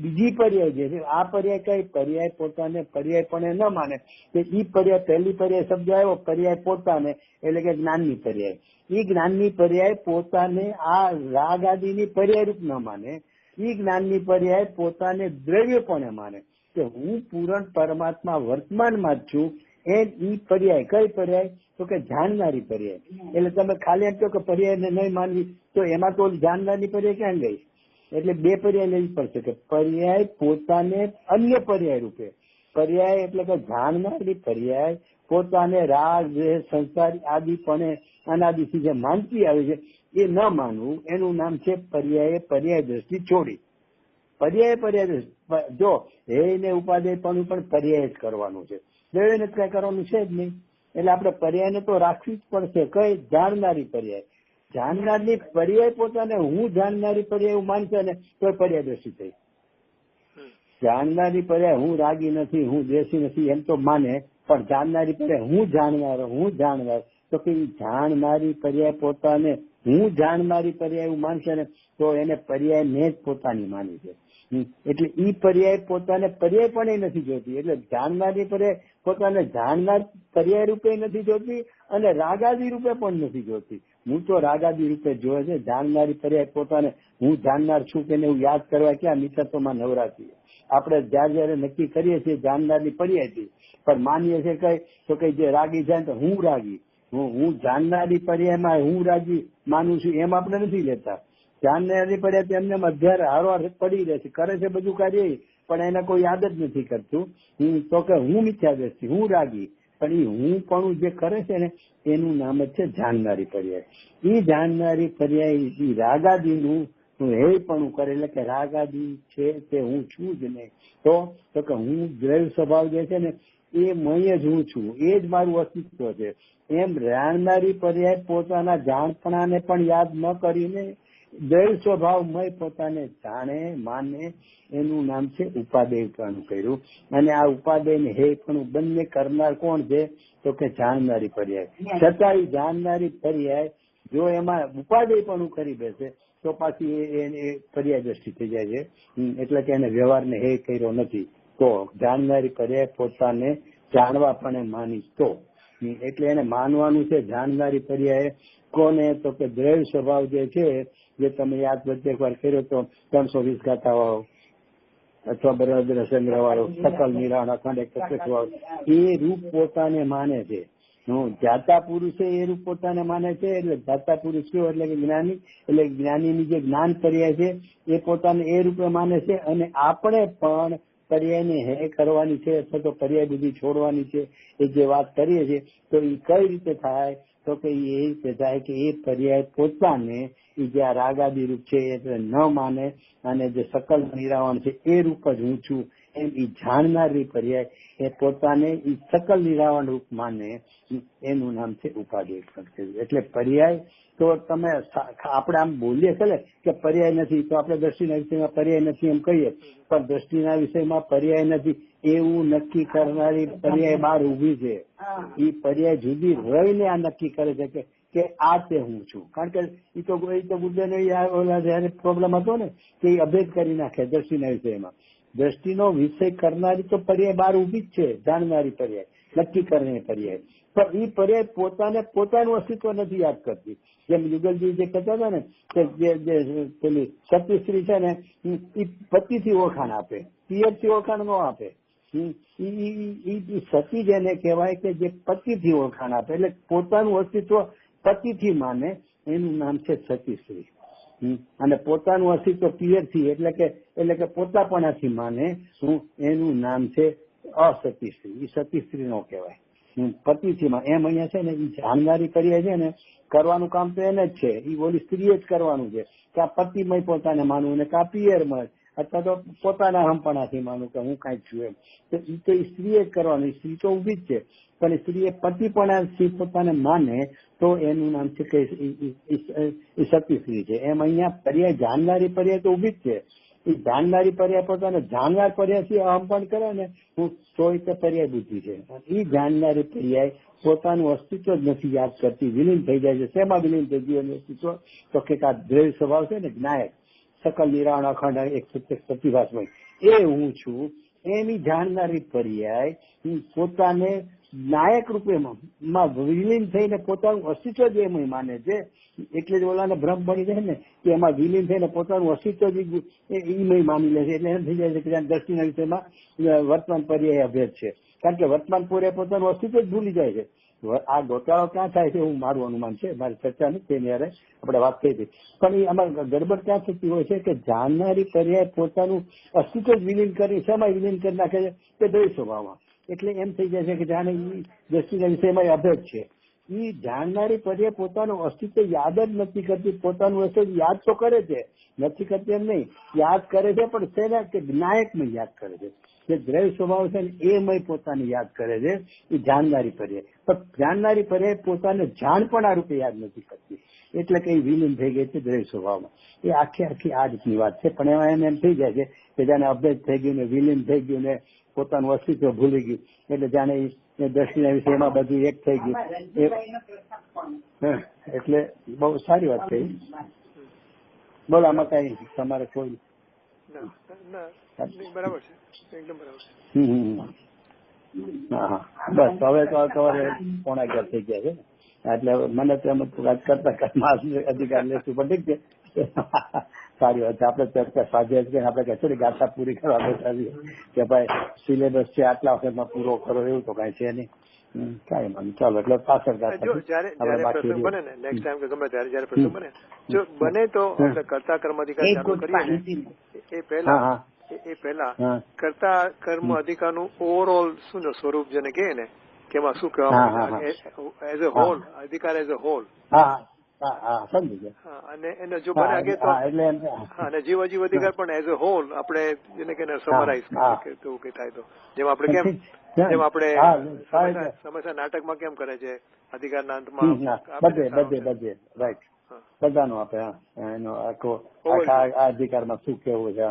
બીજી પર્યાય જે છે આ પર્યાય કઈ પર્યાય પોતાને પર્યાયપણે ન માને કે ઈ પર્યાય પહેલી પર્યાય શબ્દ આવ્યો પર્યાય પોતાને એટલે કે જ્ઞાનની પર્યાય. ઈ જ્ઞાનની પર્યાય પોતાને આ રાગ આદિની પર્યાય રૂપ ન માને. ઈ જ્ઞાનની પર્યાય પોતાને દ્રવ્યપણે માને કે હું પૂરણ પરમાત્મા વર્તમાનમાં જ છું. એ ઈ પર્યાય કઈ પર્યાય? તો કે જાણનારી પર્યાય. એટલે તમે ખાલી એમ કહો કે પર્યાયને નહીં માનવી તો એમાં તો જાણનારની પર્યાય ક્યાં ગઈ? એટલે બે પર્યાય લેવી પડશે કે પર્યાય પોતાને અન્ય પર્યાય રૂપે. પર્યાય એટલે કે જાણનારી પર્યાય પોતાને રાગ દ્વેષ સંસારી આદિપણે અનાદિથી જે માનતી આવે છે એ ન માનવું, એનું નામ છે પર્યાય દ્રષ્ટિ છોડી. પર્યાય દ્રષ્ટિ જો હે ને ઉપાદેય પણ પર્યાય જ કરવાનું છે, દેવને કઈ કરવાનું છે જ નહીં. એટલે આપણે પર્યાયને તો રાખવી જ પડશે. કઈ? જાણનારી પર્યાય. જાણનારની પર્યાય પોતાને હું જાણનારી પર્યાય એવું માનશે ને તો પર્યાય દ્રષ્ટિ થઈ. જાણનારી પર્યાય હું રાગી નથી, હું દ્વેષી નથી એમ તો માને, પણ જાણનારી પર્યાય હું જાણનાર તો કે જાણનારી પર્યાય પોતાને હું જાણનારી પર્યાય એવું માનશે ને તો એને પર્યાય મેં જ પોતાની માની છે. એટલે ઈ પર્યાય પોતાને પર્યાય પણ નથી જોતી. એટલે જાણનારી પર્યાય પોતાને જાણનાર પર્યાય રૂપે નથી જોતી અને રાગાદી રૂપે પણ નથી જોતી. હું તો રાગાદી રૂપે જોયે છે. જાણનારી પર્યાય પોતાને હું જાણનાર છું કે એવું યાદ કરવા ક્યાં મિત્રત્વમાં નવરાતી. આપણે જયારે નક્કી કરીએ છીએ જાણનારની પર્યાયથી, પણ માનીએ છીએ કઈ તો કઈ જે રાગી જાય તો હું રાગી, હું જાણનારી પર્યાયમાં હું રાગી માનું છું એમ આપણે નથી લેતા. જાણનારી પર્યાય એમને અધ્યારે હારવાર પડી રહે છે, કરે છે બધું કાર્ય, પણ એને કોઈ યાદ જ નથી કરતું. તો કે હું મિથ્યા દ્રષ્ટિ, હું રાગી, પણ એ હું પણ જે કરે છે ને એનું નામ જ છે જાણનારી પર્યાય. એ જાણનારી પર્યાય રાગાદીનું હે પણ કરે, એટલે કે રાગાદી છે તે હું છું જ નહીં. તો કે હું દ્રવ્ય સ્વભાવ જે છે ને એ મય જ હું છું, એ જ મારું અસ્તિત્વ છે. એમ જાણનારી પર્યાય પોતાના જાણપણાને પણ યાદ ન કરીને દ્રવ્ય સ્વભાવમય પોતાને જાણે માને, એનું નામ છે ઉપાદેયપણું કર્યું. અને આ ઉપાદેય હે પણ બંને કરનાર કોણ છે તો કે જાણનારી પર્યાય. છતાંય જાણનારી પર્યાય જો એમાં ઉપાદેયપણું કરી બેસે તો પાછી એ પર્યાય દ્રષ્ટિ થઈ જાય છે. એટલે કે એને વ્યવહારને હે કર્યો નથી. તો જાણનારી પર્યાય પોતાને જાણવા પણ માની તો એટલે એને માનવાનું છે. જાણનારી પર્યાય કોને તો કે દ્રવ્ય સ્વભાવ જે છે, જે તમે યાદ પ્રત્યેક વાર કર્યો તો 320 ગાથા વાળો અથવા બરાબર સંગ્રહ વાળો, સકલ નિરાણ અખંડ પ્રત્યક્ષ વાળો, એ રૂપ પોતાને માને છે. જાતા પુરુષ એ રૂપ પોતાને માને છે. એટલે જાતા પુરુષ કયો એટલે કે જ્ઞાની, એટલે જ્ઞાનીની જે જ્ઞાન પર્યાય છે એ પોતાને એ રૂપે માને છે. અને આપણે પણ પર્યાયને હે કરવાની છે અથવા તો પર્યાય બધી છોડવાની છે એ જે વાત કરીએ છીએ તો એ કઈ રીતે થાય તો કે એ રીતે થાય કે એ પર્યાય પોતાને એ જે આ રાગાદી રૂપ છે એટલે ન માને અને જે સકલ નિરાવણ છે એ રૂપ જ હું છું એમ એ જાણનારી પર્યાય એ પોતાને એ સકલ નિરાવણ રૂપ માને, એનું નામ છે ઉપાદેય. એટલે પર્યાય તો તમે આપણે આમ બોલીએ કે પર્યાય નથી તો આપણે દ્રષ્ટિના વિષયમાં પર્યાય નથી એમ કહીએ, પણ દ્રષ્ટિના વિષયમાં પર્યાય નથી એવું નક્કી કરનારી પર્યાય બહાર ઉભી છે. એ પર્યાય જુદી રહીને આ નક્કી કરે છે કે આ તે હું છું. કારણ કે એ તો બુદ્ધનો જયારે પ્રોબ્લેમ હતો ને કે એ અભેદ કરી નાખે દ્રષ્ટિના વિષયમાં. દ્રષ્ટિનો વિષય કરનારી તો પર્યાય બહાર ઉભી જ છે, જાણનારી પર્યાય, નક્કી કરનારી પર્યાય. પણ એ પર્યાય પોતાને પોતાનું અસ્તિત્વ નથી યાદ કરતી. જેમ યુગલજી જે કહેતા હતા ને કે જે પેલી સતી સ્ત્રી છે ને એ પતિથી ઓળખાણ આપે, પિયરથી ઓળખાણ ન આપે. સતી જેને કહેવાય કે જે પતિથી ઓળખાણ આપે, એટલે પોતાનું અસ્તિત્વ પતિથી માને, એનું નામ છે સતી સ્ત્રી. અને પોતાનું અસ્તિત્વ પિયરથી એટલે કે પોતાપણાથી માને, એનું નામ છે અસતી સ્ત્રી. એ સતી સ્ત્રી નો કહેવાય, પતિથી માં. એમ અહીંયા છે ને એ જાણનારી પર્યાય છે ને કરવાનું કામ તો એને જ છે. એ બોલી સ્ત્રીએ જ કરવાનું છે કે આ પતિમય પોતાને માનવું ને કે આ પિયરમાં અથવા તો પોતાના હમપણાથી માનવું કે હું કાંઈક છું એમ. તો એ સ્ત્રીએ જ કરવાનું. સ્ત્રી તો ઉભી જ છે, પણ સ્ત્રીએ પતિપણાથી પોતાને માને તો એનું નામ છે કે એ સતી સ્ત્રી છે. એમ અહીંયા પર્યાય જાણનારી પર્યાય તો ઉભી જ છે. એ જાણનારી પર્યાય પોતાને જાણનાર પર્યાયથી અહમપણ કરે ને તો એ પર્યાય બુદ્ધિ છે. એ જાણનારી પર્યાય પોતાનું અસ્તિત્વ જ નથી યાદ કરતી, વિલીન થઈ જાય છે. શેમાં વિલીન થઈ ગયું અસ્તિત્વ તો કે આ દ્રવ્ય સ્વભાવ છે ને જ્ઞાયક, સકલ નિરાણ અખંડ એક પ્રતિભાસમય એ હું છું. એમ જાણનારી પર્યાય પોતાને નાયક રૂપે વિલીન થઈને પોતાનું અસ્તિત્વ જ એમ માને છે. એટલે જ ઓલાને ભ્રમ બની જાય ને કે એમાં વિલીન થઈને પોતાનું અસ્તિત્વ જ ઈ માની લે છે. એટલે એમ થઈ જાય છે કે દ્રષ્ટિના વિષયમાં વર્તમાન પર્યાય અભેદ છે. કારણ કે વર્તમાન પર્યાય પોતાનું અસ્તિત્વ જ ભૂલી જાય છે. આ ગોટાળો ક્યાં થાય છે એવું મારું અનુમાન છે, મારી ચર્ચા નથી તેની યારે આપણે વાત થઈ હતી. પણ એ આમાં ગડબડ ક્યાં થતી હોય છે કે જાણનારી પર્યાય પોતાનું અસ્તિત્વ જ વિલીન કરી, શેમાં વિલીન કરી નાખે છે કે દ્રવ્ય સ્વભાવમાં. એટલે એમ થઈ જાય છે કે જાણે એ દ્રષ્ટિના વિષયમાં અભેદ છે. એ જાણનારી પર્યાય પોતાનું અસ્તિત્વ યાદ જ નથી કરતી, પોતાનું અસ્તિત્વ યાદ તો કરે છે, નથી કરતી એમ નહીં, યાદ કરે છે, પણ શેના કે જ્ઞાયકમય યાદ કરે છે, જે દ્રવ્ય સ્વભાવ છે ને એમય પોતાને યાદ કરે છે, એ જાણનારી પર્યાય. પણ જાણનારી પર્યાય પોતાને જાણપણા રૂપે યાદ નથી કરતી, એટલે કઈ વિલીન થઈ ગઈ છે દ્રવ્ય સ્વભાવમાં. એ આખી આ રીતની વાત છે. પણ એમાં એને એમ થઈ જાય છે કે જાણે અભેદ થઈ ગયું ને વિલીન થઈ ગયું ને પોતાનું અસ્તિત્વ ભૂલી ગયું, એટલે જાણે એ દ્રષ્ટિના વિષયમાં બધું એક થઈ ગયું. એટલે બહુ સારી વાત કહી. બોલો, આમાં કઈ તમારે કોઈ? બરાબર છે, એકદમ બરાબર છે. હા, બસ હવે તો સવારે 11:15 થઈ ગયા છે, એટલે મને તો એમ વાત કરતા અધિકાર લેશું, પણ ઠીક છે, સારી વાત છે. આપણે ચર્ચા સ્વાધ્યાય છે, આપણે કચોરી ગાથા પૂરી કરવા બેઠા છીએ કે ભાઈ સિલેબસ છે આટલા વખતમાં પૂરો કરો, એવું તો કઈ છે નહીં. કઈ મને ચાલો, એટલે પાછળ પ્રસંગ બને ને નેક્સ્ટ ટાઈમ કે ગમે ત્યારે પ્રસંગ બને, જો બને તો આપણે કર્તા કર્મ અધિકાર ચાલુ કરીએ ને એ પહેલા કર્તા કર્મ અધિકારનું ઓવરઓલ શું સ્વરૂપ જેને કહે ને કે એમાં શું કહેવામાં એઝ અ હોલ, અધિકાર એઝ અ હોલ. સમજી ગયા. અને એને જો બને આગે તો અને જીવ અધિકાર પણ એઝ અ હોલ આપણે જેને કે સમરાઈઝ કરીએ તો કઈ થાય તો જેમ આપણે જેમ આપણે સમસ્યા નાટકમાં કેમ કરે છે અધિકારના અંતમાં બધે રાઈટ બધાનું આપે એનો આખો આખા અધિકારમાં શું કેવું છે.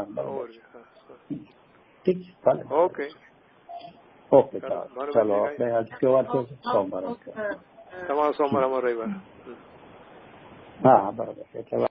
ઠીક છે, ચાલે. ઓકે, ચાલો આપણે આજ કેવા છે સોમવાર, તમારો સોમવાર અમારો રવિવાર. હા બરાબર, એટલે